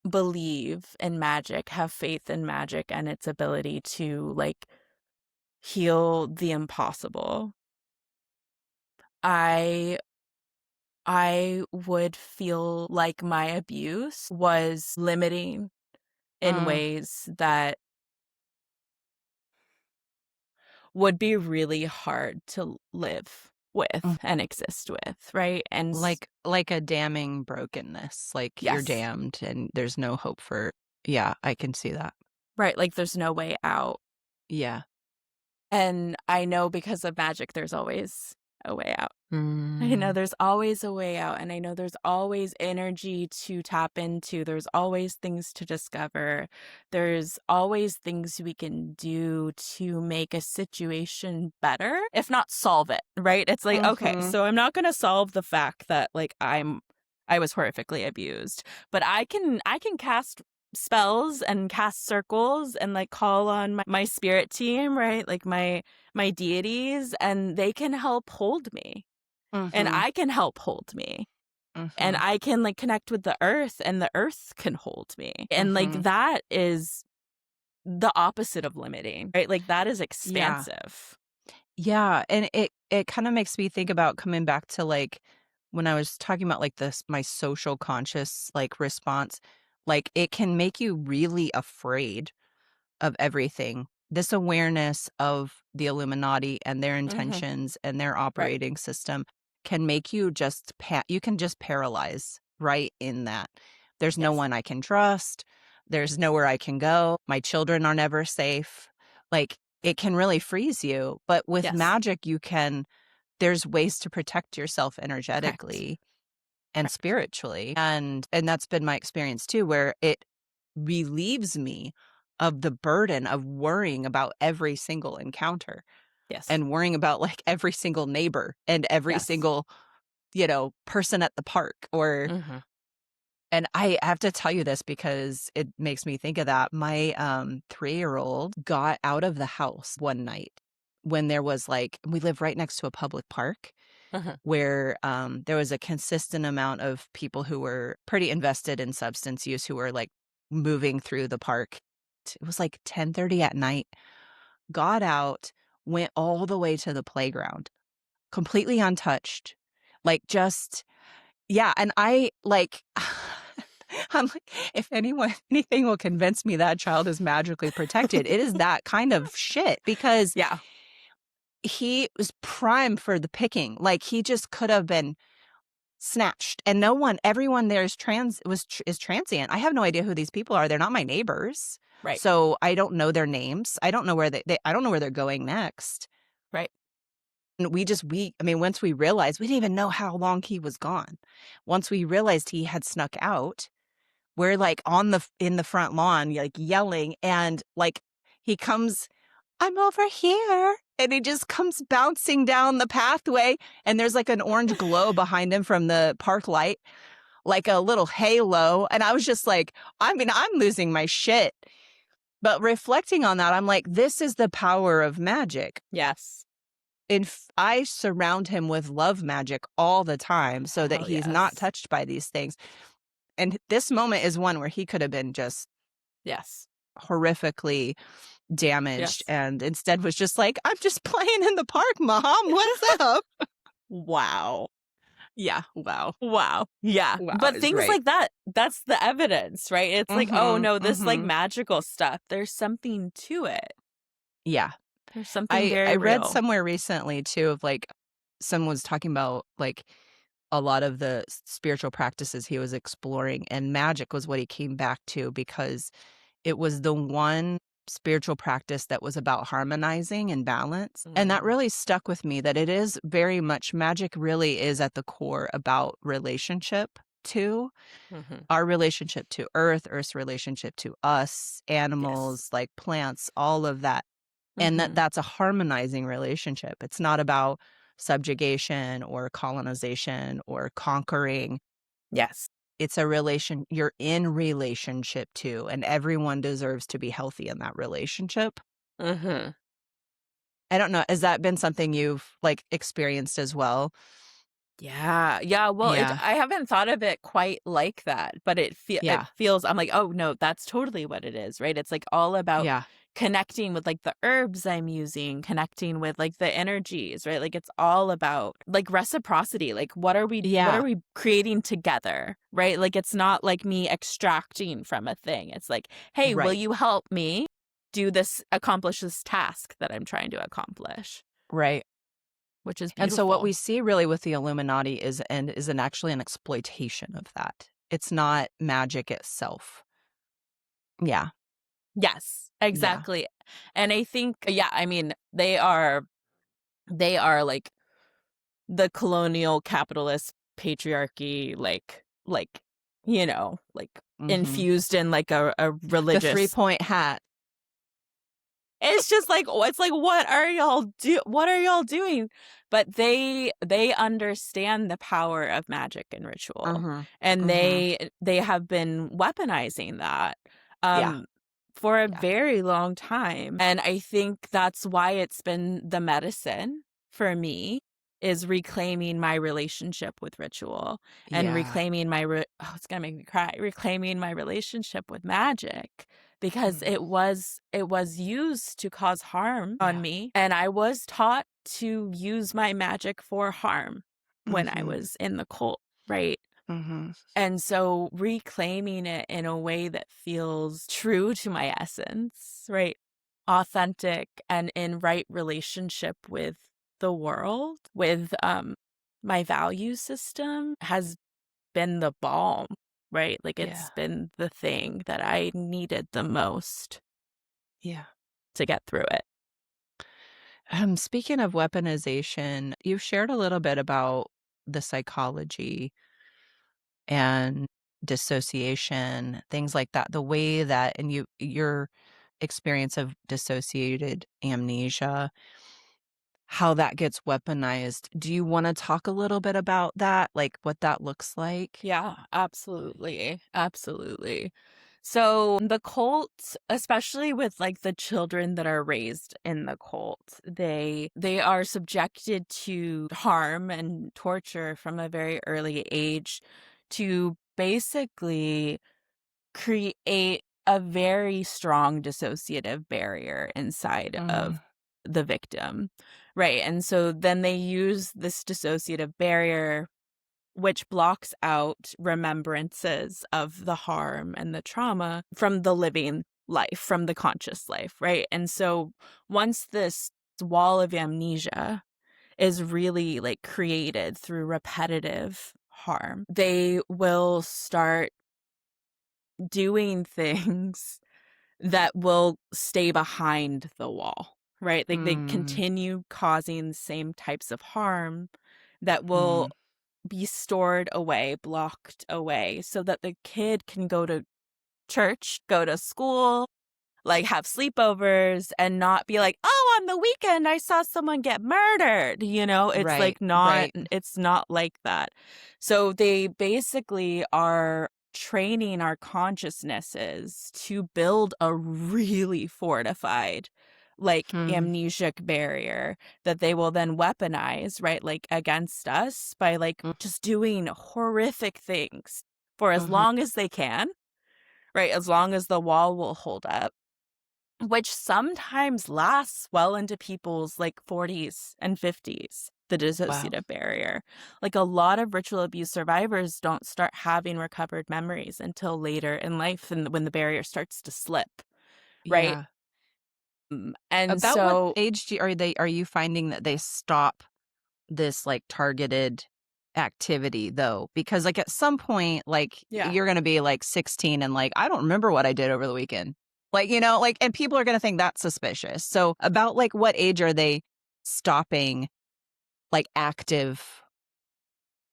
believe in magic, have faith in magic and its ability to like heal the impossible, I I would feel like my abuse was limiting in Mm. ways that would be really hard to live Mm. with and exist with, right? And Like a damning brokenness, like you're yes, damned and there's no hope for. Yeah, I can see that. right, like there's no way out. Yeah. And I know because of magic, there's always a way out. I know Mm. there's always a way out, and I know there's always energy to tap into. There's always things to discover. There's always things we can do to make a situation better, if not solve it, right? It's like, okay, Mm-hmm. so I'm not going to solve the fact that like I was horrifically abused, but I can cast spells and cast circles and like call on my spirit team, right? Like my deities, and they can help hold me, and Mm-hmm. I can help hold me, and Mm-hmm. I can like connect with the earth, and the earth can hold me. And like Mm-hmm. that is the opposite of limiting, right? Like that is Yeah. expansive. Yeah, and it kind of makes me think about coming back to like when I was talking about like this my social conscious like response, like it can make you really afraid of everything. This awareness of the Illuminati and their Mm-hmm. intentions and their Right. operating system can make you just you can just paralyze right in that. There's no Yes. one I can trust. There's nowhere I can go. My children are never safe. Like it can really freeze you, but with Yes. magic there's ways to protect yourself Correct. energetically and Correct. spiritually. And that's been my experience too, where it relieves me of the burden of worrying about every single encounter. Yes. and worrying about like every single neighbor and every Yes. single, person at the park or Mm-hmm. and I have to tell you this because it makes me think of that. My 3-year-old got out of the house one night when there was like we live right next to a public park Uh-huh. where there was a consistent amount of people who were pretty invested in substance use who were like moving through the park. It was like 10:30 at night. Got out, went all the way to the playground, completely untouched. Like just yeah, and I like I'm like, if anything will convince me that child is magically protected, it is that kind of shit because Yeah. he was prime for the picking. Like he just could have been snatched, and everyone there is transient. I have no idea who these people are. They're not my neighbors, Right. so I don't know their names. I don't know where I don't know where they're going next. Right. And once we realized, we didn't even know how long he was gone. Once we realized he had snuck out, we're like in the front lawn, like yelling, and like he comes, I'm over here. And he just comes bouncing down the pathway, and there's like an orange glow behind him from the park light, like a little halo. And I was just like, I'm losing my shit. But reflecting on that, I'm like, this is the power of magic. Yes. I surround him with love magic all the time so that Hell he's not yes. touched by these things. And this moment is one where he could have been just Yes. horrifically damaged Yes. and instead was just like, I'm just playing in the park, Mom. What's up? Wow. Yeah. Wow. Wow. Yeah. Wow But is things right. like that, that's the evidence, right? It's like, oh no, this like Mhm. magical stuff, there's something to it. Yeah. There's something I very read real. somewhere recently too of like someone was talking about like a lot of the spiritual practices he was exploring, and magic was what he came back to because it was the one spiritual practice that was about harmonizing and balance. And that really stuck with me, that it is very much magic really is at the core about relationship too. Mm-hmm. Our relationship to Earth, Earth's relationship to us, Yes. animals, like plants, all of that. And Mm-hmm. that's a harmonizing relationship. It's not about subjugation or colonization or conquering. Yes. It's you're in relationship to, and everyone deserves to be healthy in that relationship. Mm-hmm. I don't know. Has that been something you've like experienced as well? Yeah. Yeah. Well, Yeah. I haven't thought of it quite like that, but it Yeah. feels, I'm like, oh no, that's totally what it is, right? It's like all about Yeah. connecting with like the herbs I'm using, connecting with like the energies, right? Like it's all about like reciprocity. Like what are Yeah. we creating together, right? Like it's not like me extracting from a thing. It's like, hey, will Right. you help me accomplish this task that I'm trying to accomplish, Right. which is And so what beautiful. we see really with the Illuminati is actually an exploitation of that. It's not magic itself. Yeah. Yes, Yeah. exactly. And I think, yeah, I mean, they are like the colonial capitalist patriarchy, like, like Mhm. infused in like a The religious. 3-point hat. It's just like it's like what are y'all doing? But they understand the power of magic and ritual, Mhm. and Mhm. they have been weaponizing that Yeah. um for a Yeah. very long time. And I think that's why it's been the medicine for me, is reclaiming my relationship with ritual and Yeah. it's gonna make me cry, reclaiming my relationship with magic, because Mm. it was used to cause harm on Yeah. me, and I was taught to use my magic for harm when I Mhm. was in the cult, right? Mhm. And so reclaiming it in a way that feels true to my essence, right? Authentic and in right relationship with the world, with my value system, has been the balm, right? Like Yeah. it's been the thing that I needed the most Yeah. to get through it. Speaking of weaponization, you've shared a little bit about the psychology and dissociation, things like that. The way that, and your experience of dissociated amnesia. how that gets weaponized. Do you want to talk a little bit about that, like what that looks like? Yeah, absolutely. Absolutely. So the cult, especially with like the children that are raised in the cult, they are subjected to harm and torture from a very early age to basically create a very strong dissociative barrier inside of Mm, the victim. Right. And so then they use this dissociative barrier, which blocks out remembrances of the harm and the trauma from the living life, from the conscious life, right? And so once this wall of amnesia is really like created through repetitive harm, they will start doing things that will stay behind the wall, right? Like they mm, continue causing the same types of harm that will mm, be stored away, blocked away, so that the kid can go to church, go to school, like have sleepovers and not be like, oh, on the weekend I saw someone get murdered. It's right, like not, right. it's not like that. So they basically are training our consciousnesses to build a really fortified like Hmm. amnesic barrier that they will then weaponize, right? Like against us by like Mm, just doing horrific things for as mhm. long as they can, right? As long as the wall will hold up, which sometimes lasts well into people's like 40s and 50s, the Wow. dissociative barrier. Like a lot of ritual abuse survivors don't start having recovered memories until later in life and when the barrier starts to slip, right? Yeah. And About what so, age are you finding that they stop this, like, targeted activity, though? Because, like, at some point, like, yeah. you're gonna be, like, 16 and, like, "I don't remember what I did over the weekend." Like, like and people are gonna think that's suspicious. So, about, like, what age are they stopping, like, active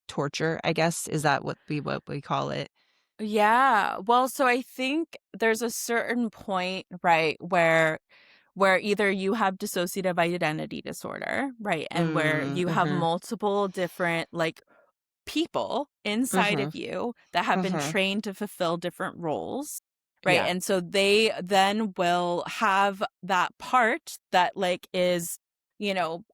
torture, I guess? Is that what we call it? Yeah. Well, so I think there's a certain point, right, where either you have dissociative identity disorder, right, and where Mm, you have mhm, multiple different like people inside mhm, of you that have been mhm. trained to fulfill different roles, right? Yeah. And so they then will have that part that like is,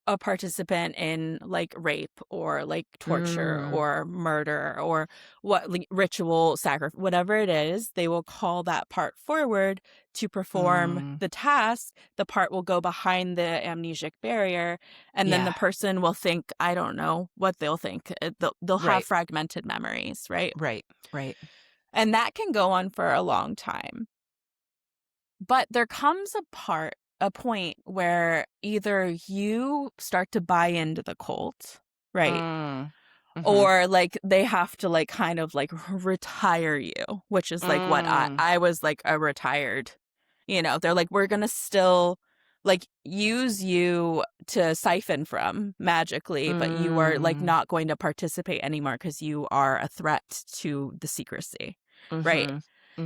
a participant in like rape or like torture Mm, or murder or what like ritual sacrifice, whatever it is, they will call that part forward to perform mm. the task. The part will go behind the amnesic barrier, and then the Yeah. person will think, I don't know what they'll think. They'll have Right, fragmented memories, right? right, right. And that can go on for a long time. But there comes a point where either you start to buy into the cult, right? Mm. Mhm. Or like they have to like kind of like retire you, which is like what I Mm. I was like a retired, they're like, we're gonna still like use you to siphon from magically, but you are like Mm. not going to participate anymore because you are a threat to the secrecy, right? Mhm.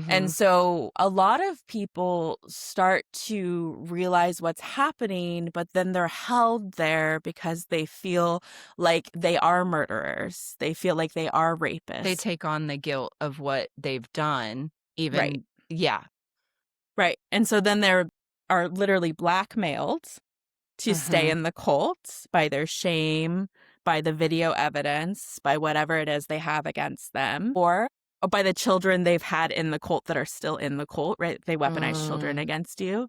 And Mhm. so a lot of people start to realize what's happening, but then they're held there because they feel like they are murderers. They feel like they are They rapists. take on the guilt of what they've done, Right. even yeah. Right. And so then they are literally blackmailed to stay Mhm. in the cult by their shame, by the video evidence, by whatever it is they have against them, or by the children they've had in the cult that are still in the cult, right? They weaponize children Mm. against you.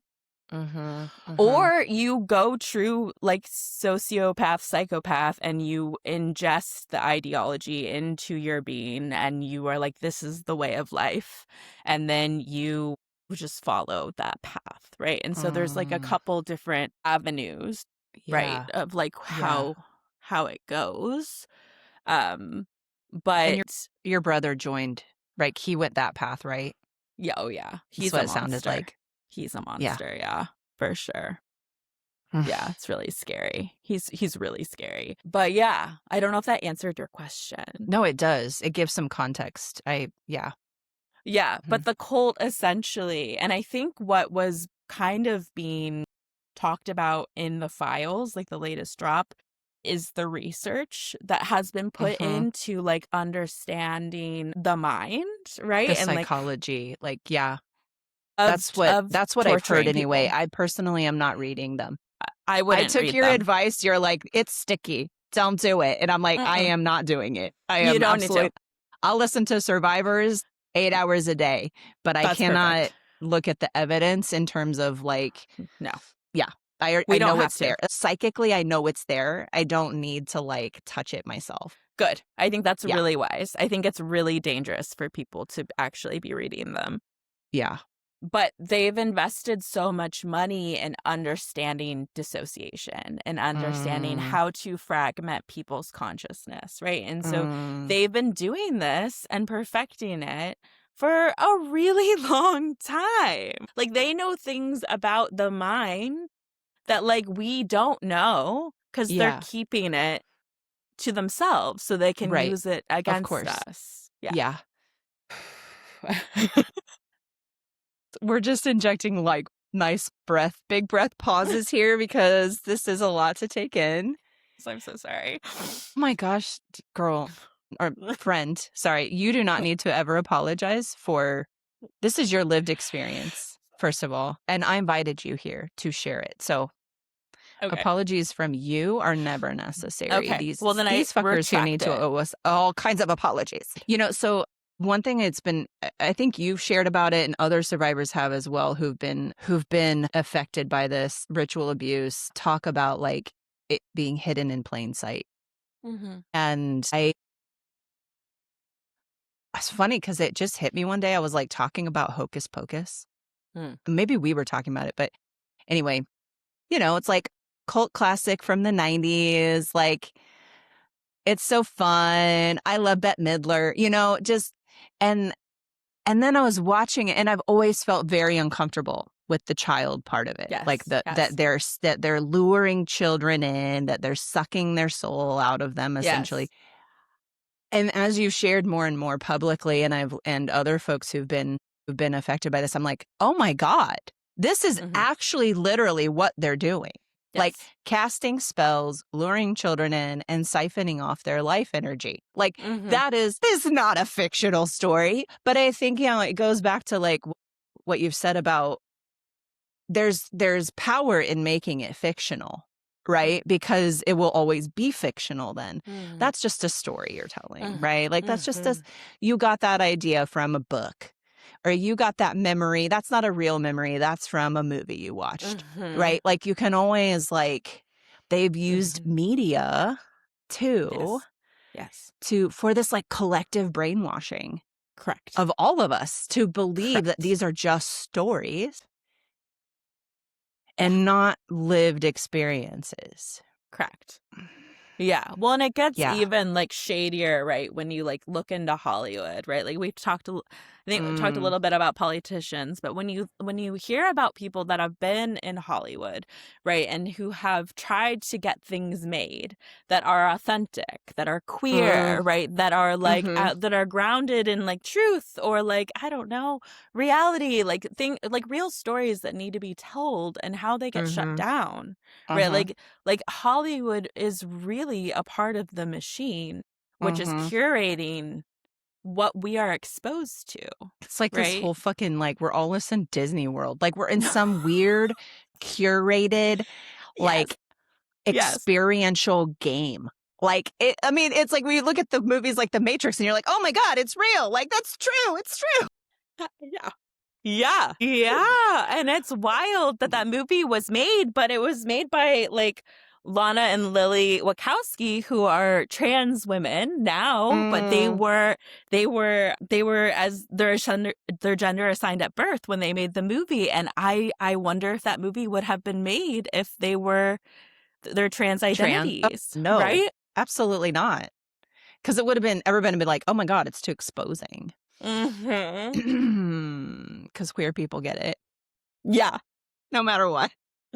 Mhm. Mhm. Or you go true like sociopath, psychopath, and you ingest the ideology into your being, and you are like, this is the way of life. And then you just follow that path, right? And so there's like a Mm. couple different avenues, right, Yeah. of like Yeah. how it goes. Um, And but your brother joined, right? He went that path, right? yeah, oh yeah, That's he's a what it sounded monster. like. He's a Yeah. monster, yeah, for sure. Yeah, it's really scary. He's really scary. But yeah, I don't know if that answered your question. No, it does. It gives some context. Yeah. Yeah, but Mhm. the cult essentially, and I think what was kind of being talked about in the files, like the latest drop, is the research that has been put into like understanding the mind, right? The And like psychology, like, yeah, of that's what I've heard torturing anyway. people. I personally am not reading them. I I wouldn't took read your them. advice. You're like, it's sticky. Don't do it. And I'm like, I am not doing it. You don't need to. I'll listen to survivors 8 hours a day, but I That's cannot perfect. look at the evidence in terms of like, No. yeah, I We don't know have it's to. there. Psychically, I know it's there. I don't need to like touch it myself. Good. I think that's Yeah. really wise. I think it's really dangerous for people to actually be reading them. Yeah. But they've invested so much money in understanding dissociation and understanding how to fragment people's consciousness, right? And so they've been doing this and perfecting it for a really long time. Like, they know things about the mind that, like, we don't know because they're keeping it to themselves so they can use it against us. Yeah. We're just injecting like nice big breath pauses here because this is a lot to take in. So I'm so sorry. Oh my gosh, girl or friend, sorry. You do not need to ever apologize for this is your lived experience, first of all. And I invited you here to share it. So apologies from you are never necessary. Okay. These these fuckers who need to owe us all kinds of apologies. You know, so one thing I think you've shared about it and other survivors have as well who've been affected by this ritual abuse, talk about like it being hidden in plain sight. And it's funny because it just hit me one day. I was like talking about Hocus Pocus. Maybe we were talking about it, but anyway, you know, it's like cult classic from the 90s. Like, it's so fun. I love Bette Midler, you know, just, and then I was watching it and I've always felt very uncomfortable with the child part of it. Like that they're luring children in, that they're sucking their soul out of them essentially. And as you shared more and more publicly and other folks who've been affected by this, I'm like, oh my God, this is actually literally what they're doing. Like casting spells, luring children in, and siphoning off their life energy. Like that is not a fictional story. But I think, you know, it goes back to like what you've said about there's power in making it fictional, right? Because it will always be fictional then. That's just a story you're telling, right? Like that's just you got that idea from a book. Or you got that memory. That's not a real memory. That's from a movie you watched, right? Like you can always like, they've used media too, for this like collective brainwashing, of all of us to believe that these are just stories and not lived experiences. Yeah. Well, and it gets even like shadier, right? When you like look into Hollywood, right? Like we've talked we've talked a little bit about politicians, but when you hear about people that have been in Hollywood, right, and who have tried to get things made that are authentic, that are queer, right, that are like that are grounded in like truth or like, I don't know, reality, like real stories that need to be told, and how they get shut down, right? Like Hollywood is really a part of the machine, which is curating what we are exposed to. It's like this whole fucking like we're all in Disney World. Like we're in some weird curated like experiential game. Like I mean, it's like when you look at the movies like The Matrix and you're like, oh my God, it's real. Like that's true. It's true. Yeah. And it's wild that movie was made, but it was made by like Lana and Lily Wachowski, who are trans women now, but they were as their gender assigned at birth when they made the movie. And I wonder if that movie would have been made if they were their trans identities. No, right? Absolutely not. Because it would have been everybody would be like, oh my God, it's too exposing. Because queer people get it. Yeah. No matter what.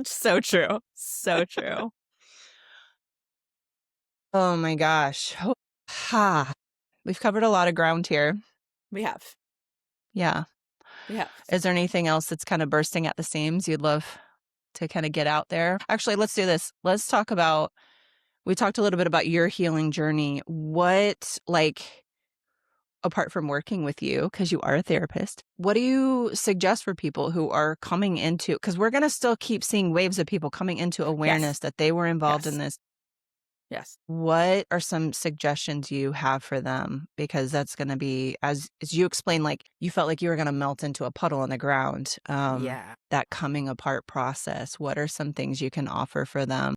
So true. So true. Oh my gosh. We've covered a lot of ground here. We have. Yeah. We have. Is there anything else that's kind of bursting at the seams you'd love to kind of get out there? Actually, let's do this. Let's talk about, we talked a little bit about your healing journey. What, like, apart from working with you, because you are a therapist, what do you suggest for people who are coming into, because we're going to still keep seeing waves of people coming into awareness that they were involved in this. Yes. What are some suggestions you have for them? Because that's going to be, as you explained, like you felt like you were going to melt into a puddle on the ground. That coming apart process. What are some things you can offer for them?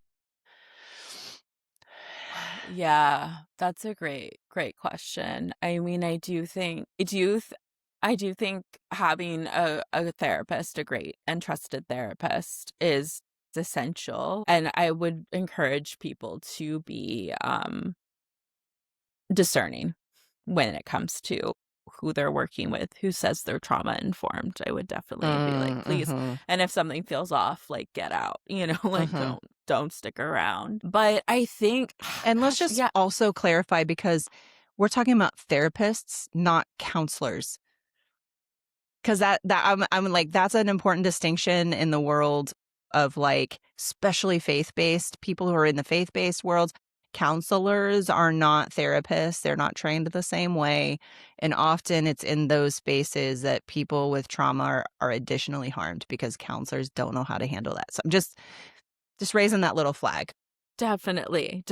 Yeah, that's a great question. I mean, I do think having a therapist, a great and trusted therapist, is essential. And I would encourage people to be discerning when it comes to who they're working with, who says they're trauma informed. I would definitely be like, please. And if something feels off, like, get out, like, don't stick around. But I think, and let's just also clarify, because we're talking about therapists, not counselors. Because that I'm like, that's an important distinction in the world of, like, especially faith-based people who are in the faith-based world. Counselors are not therapists. They're not trained the same way. And often it's in those spaces that people with trauma are additionally harmed because counselors don't know how to handle that. So I'm just raising that little flag. Definitely.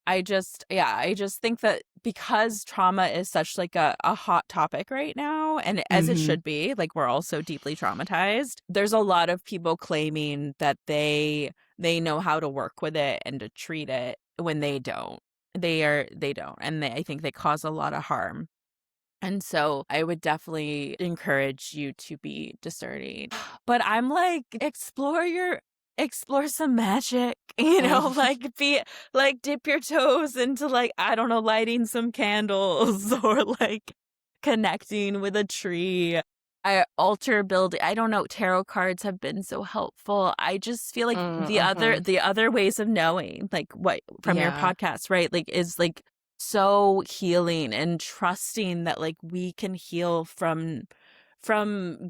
I just think that because trauma is such, like, a hot topic right now, and as it should be, like, we're all so deeply traumatized, there's a lot of people claiming that they know how to work with it and to treat it when they don't. They don't. And I think they cause a lot of harm. And so I would definitely encourage you to be discerning. But I'm like, explore some magic, like, dip your toes into, like, I don't know, lighting some candles or, like, connecting with a tree. Altar building. I don't know. Tarot cards have been so helpful. I just feel like the other ways of knowing, like, what from your podcast, right? Like, is, like, so healing and trusting that, like, we can heal from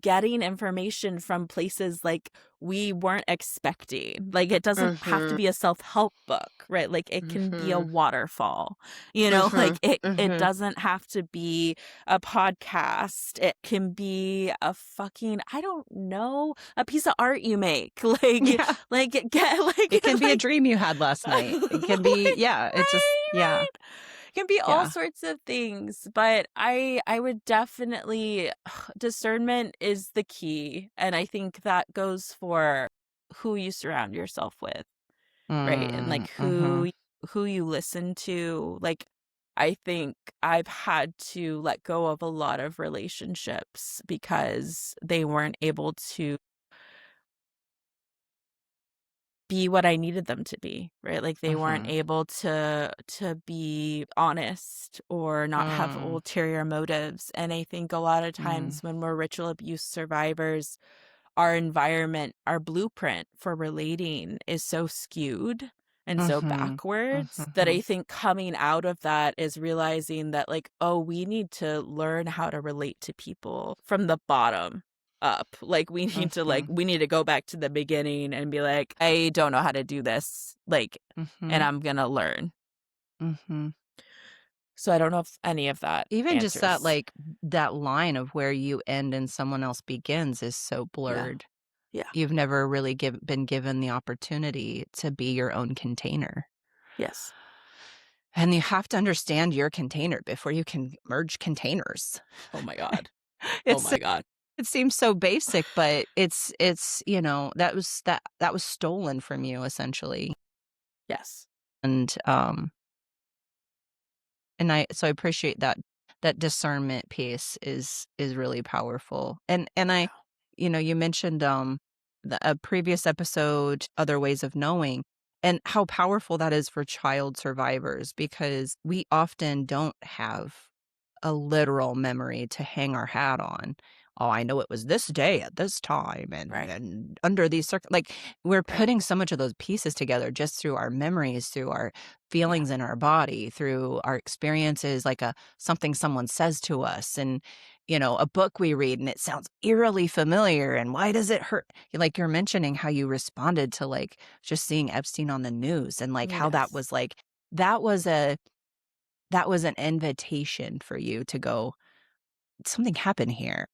getting information from places, like, we weren't expecting. Like, it doesn't have to be a self-help book, right? Like, it can be a waterfall, like, it doesn't have to be a podcast. It can be a fucking, I don't know, a piece of art you make. Like, like, it can be a dream you had last night. It can be, it's just, Right. It can be all sorts of things, but I would definitely, discernment is the key, and I think that goes for who you surround yourself with, right? And, like, who you listen to. Like, I think I've had to let go of a lot of relationships because they weren't able to be what I needed them to be, right? Like, they weren't able to be honest or not have ulterior motives. And I think a lot of times when we're ritual abuse survivors, our environment, our blueprint for relating is so skewed and so backwards that I think coming out of that is realizing that, like, oh, we need to learn how to relate to people from the bottom up. Like, we need to go back to the beginning and be like, I don't know how to do this, like, and I'm gonna learn. So I don't know if any of that even answers. just that, like, that line of where you end and someone else begins is so blurred. You've never really been given the opportunity to be your own container. Yes. And you have to understand your container before you can merge containers. Oh my God. Oh my God. It seems so basic, but it's that was stolen from you, essentially. Yes. And I appreciate that discernment piece is really powerful. And I, you mentioned a previous episode, other ways of knowing, and how powerful that is for child survivors, because we often don't have a literal memory to hang our hat on. oh, I know it was this day at this time Right. and under these like we're Right. putting so much of those pieces together just through our memories, through our feelings in our body, through our experiences, like something someone says to us, and a book we read and it sounds eerily familiar, and why does it hurt? Like you're mentioning how you responded to like just seeing Epstein on the news, and like how that Yes. was like that was a that was an invitation for you to go, something happened here.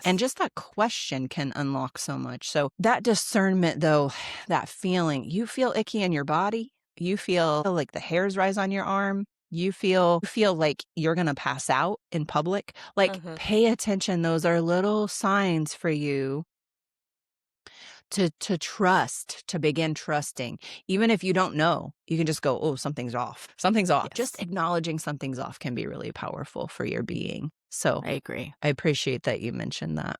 And Yes. just that question can unlock so much. So that discernment, though, that feeling, you feel icky in your body. You feel like the hairs rise on your arm. You feel like you're going to pass out in public. Like, Uh-huh. pay attention. Those are little signs for you to trust, to begin trusting. Even if you don't know, you can just go, oh, something's off. Something's off. Yes. Just acknowledging something's off can be really powerful for your being. So I agree. I appreciate that you mentioned that.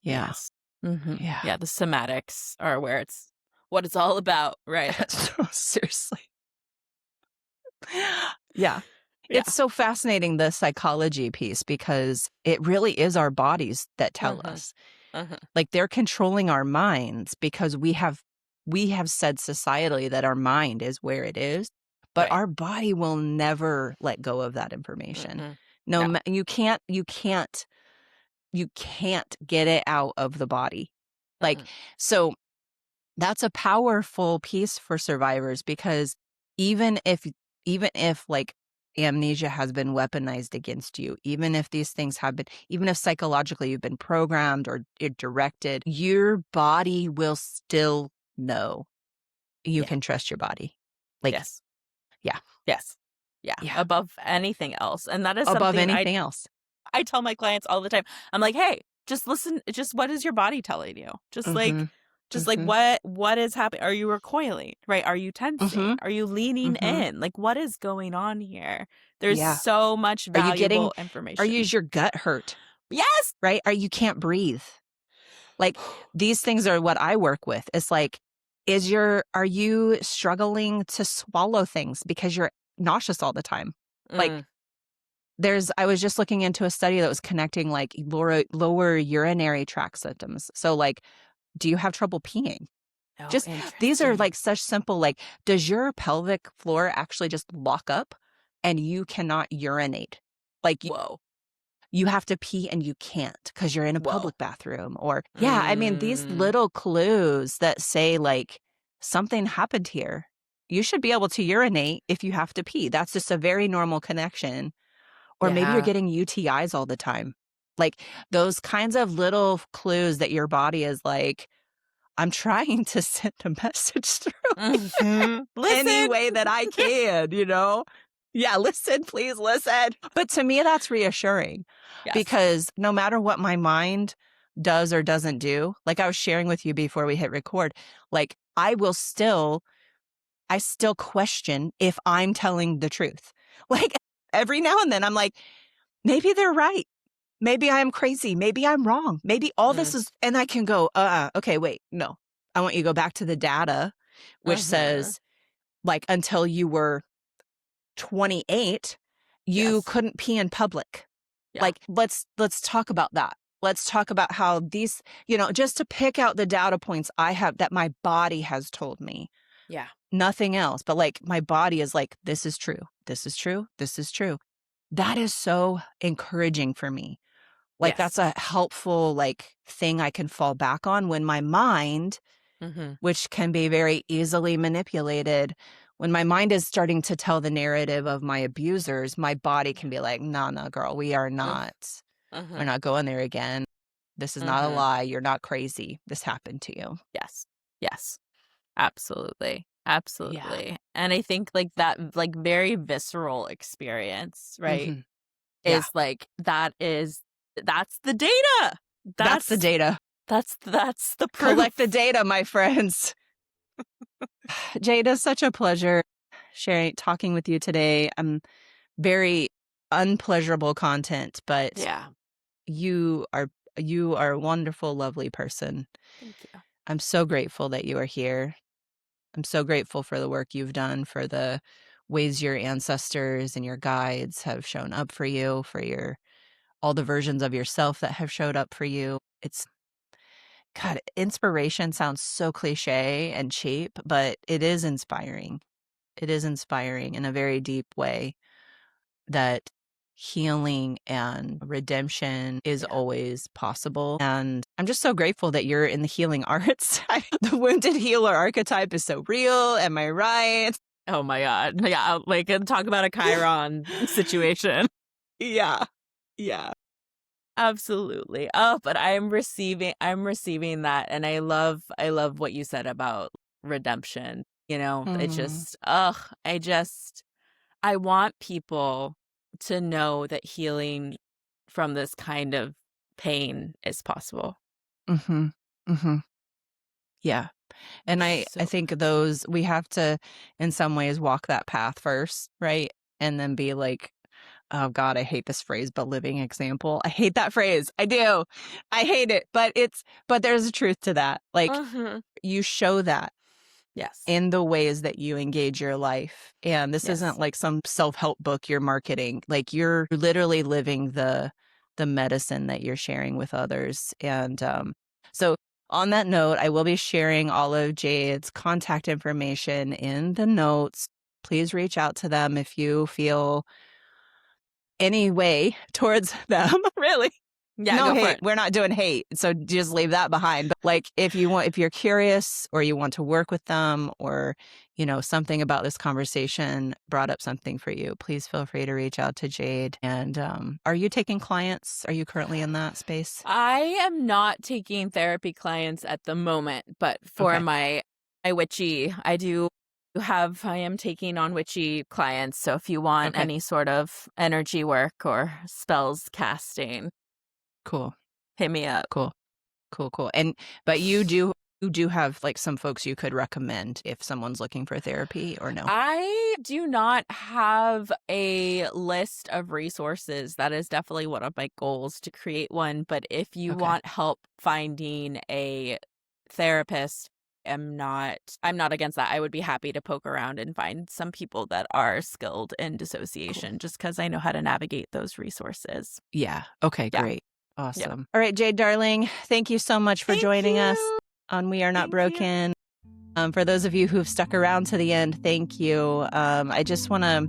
Yeah. Yes. Mm-hmm. Yeah. Yeah, the somatics are where it's what it's all about, right? So seriously. Yeah. Yeah. It's so fascinating, the psychology piece, because it really is our bodies that tell Uh-huh. us. Uh-huh. Like, they're controlling our minds because we have said societally that our mind is where it is, but Right. our body will never let go of that information. Mm-mm. No, No. you can't get it out of the body. Like, Uh-uh. so that's a powerful piece for survivors, because even if like amnesia has been weaponized against you, even if these things have been, even if psychologically you've been programmed or directed, your body will still know. You Yeah. can trust your body. Like, Yes. yeah. Yes. Yeah. Yeah. Above anything else. And that is Above something anything else. I tell my clients all the time. I'm like, "Hey, just listen, just what is your body telling you? Mm-hmm. Just like Mm-hmm. what is happening? Are you recoiling? Right? Are you tensing? Mm-hmm. Are you leaning Mm-hmm. in? Like what is going on here? There's Yeah. so much Are you getting, valuable is information." your gut hurt? Yes. Right? You can't breathe. Like, these things are what I work with. It's like, are you struggling to swallow things because you're nauseous all the time? Like, Mm. I was just looking into a study that was connecting like lower urinary tract symptoms. So like, do you have trouble peeing? Oh, Just, these are interesting. like such simple, like, does your pelvic floor actually just lock up and you cannot urinate? Like, Whoa. you have to pee and you can't because you're in a Whoa. public bathroom, or yeah, I mean, these Mm. little clues that say like something happened here. You should be able to urinate if you have to pee. That's just a very normal connection. Or maybe you're Yeah. getting UTIs all the time. Like, those kinds of little clues that your body is like, I'm trying to send a message through Mhm. any Listen. way that I can. Yeah, listen, please listen. But to me, that's reassuring, Yes. because no matter what my mind does or doesn't do, like I was sharing with you before we hit record, like I still question if I'm telling the truth. Like, every now and then I'm like, maybe they're right. Maybe I'm crazy. Maybe I'm wrong. Maybe all this Mm. is, and I can go, okay, wait, no. I want you to go back to the data, which Uh-huh. says, like, until you were 28, you Yes. couldn't pee in public. Yeah. Like, let's talk about that. Let's talk about how these, just to pick out the data points I have that my body has told me. Yeah. Nothing else, but like my body is like, this is true. This is true. This is true. That is so encouraging for me. Like, Yes. that's a helpful like thing I can fall back on when my mind, Mhm. which can be very easily manipulated, when my mind is starting to tell the narrative of my abusers, my body can be like, no, no, girl, we're Mm. Mhm. not going there again. This is not a Mhm. lie. You're not crazy. This happened to you. Yes. Yes. Absolutely. Yeah. Absolutely. And I think like that like very visceral experience, right? Hmm. Yeah. Is like that's the data. That's the That's data. that's the Collect the proof. data, my friends. Jade, it's such a pleasure talking with you today. I'm very unpleasurable content, but Yeah. you are a wonderful, lovely person. Thank you. I'm so grateful that you are here. I'm so grateful for the work you've done, for the ways your ancestors and your guides have shown up for you, for your all the versions of yourself that have showed up for you. It's, God, inspiration sounds so cliche and cheap, but it is inspiring. It is inspiring in a very deep way that healing and redemption is always possible. And I'm just so grateful that you're in the healing arts. The wounded healer archetype is so real. Am I right? Oh my God. Yeah. Like, talk about a Chiron situation. Yeah. Yeah. Absolutely. Oh, but I'm receiving that. And I love what you said about redemption. It just, I want people to know that healing from this kind of pain is possible. Mm-hmm. Mm-hmm. Yeah. And I think we have to, in some ways, walk that path first, right? And then be like, oh God, I hate this phrase, but living example. I hate that phrase. I do. I hate it. But there's a truth to that. Like, you show that. Yes. In the ways that you engage your life. And this isn't like some self-help book you're marketing. Like, you're literally living the medicine that you're sharing with others. And so on that note, I will be sharing all of Jade's contact information in the notes. Please reach out to them if you feel any way towards them, really. Yeah, no go hate. for it. We're not doing hate. So just leave that behind. But like, if you're curious or you want to work with them, or, something about this conversation brought up something for you, please feel free to reach out to Jade. And are you taking clients? Are you currently in that space? I am not taking therapy clients at the moment, but for my witchy, I am taking on witchy clients. So if you want any sort of energy work or spells casting, cool, hit me up. Cool. But you do have like some folks you could recommend if someone's looking for therapy, or no? I do not have a list of resources. That is definitely one of my goals, to create one. But if you want help finding a therapist, I'm not against that. I would be happy to poke around and find some people that are skilled in dissociation, just because I know how to navigate those resources. Yeah. Okay, Yeah. great. Awesome. All right, Jade, darling, thank you so much for joining us on We Are Not Broken. For those of you who've stuck around to the end, thank you. I just want to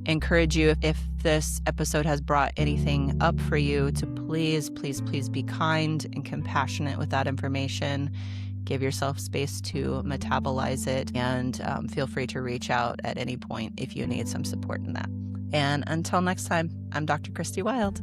encourage you, if this episode has brought anything up for you, to please, please, please be kind and compassionate with that information. Give yourself space to metabolize it, and feel free to reach out at any point if you need some support in that. And until next time, I'm Dr. Christy Wild.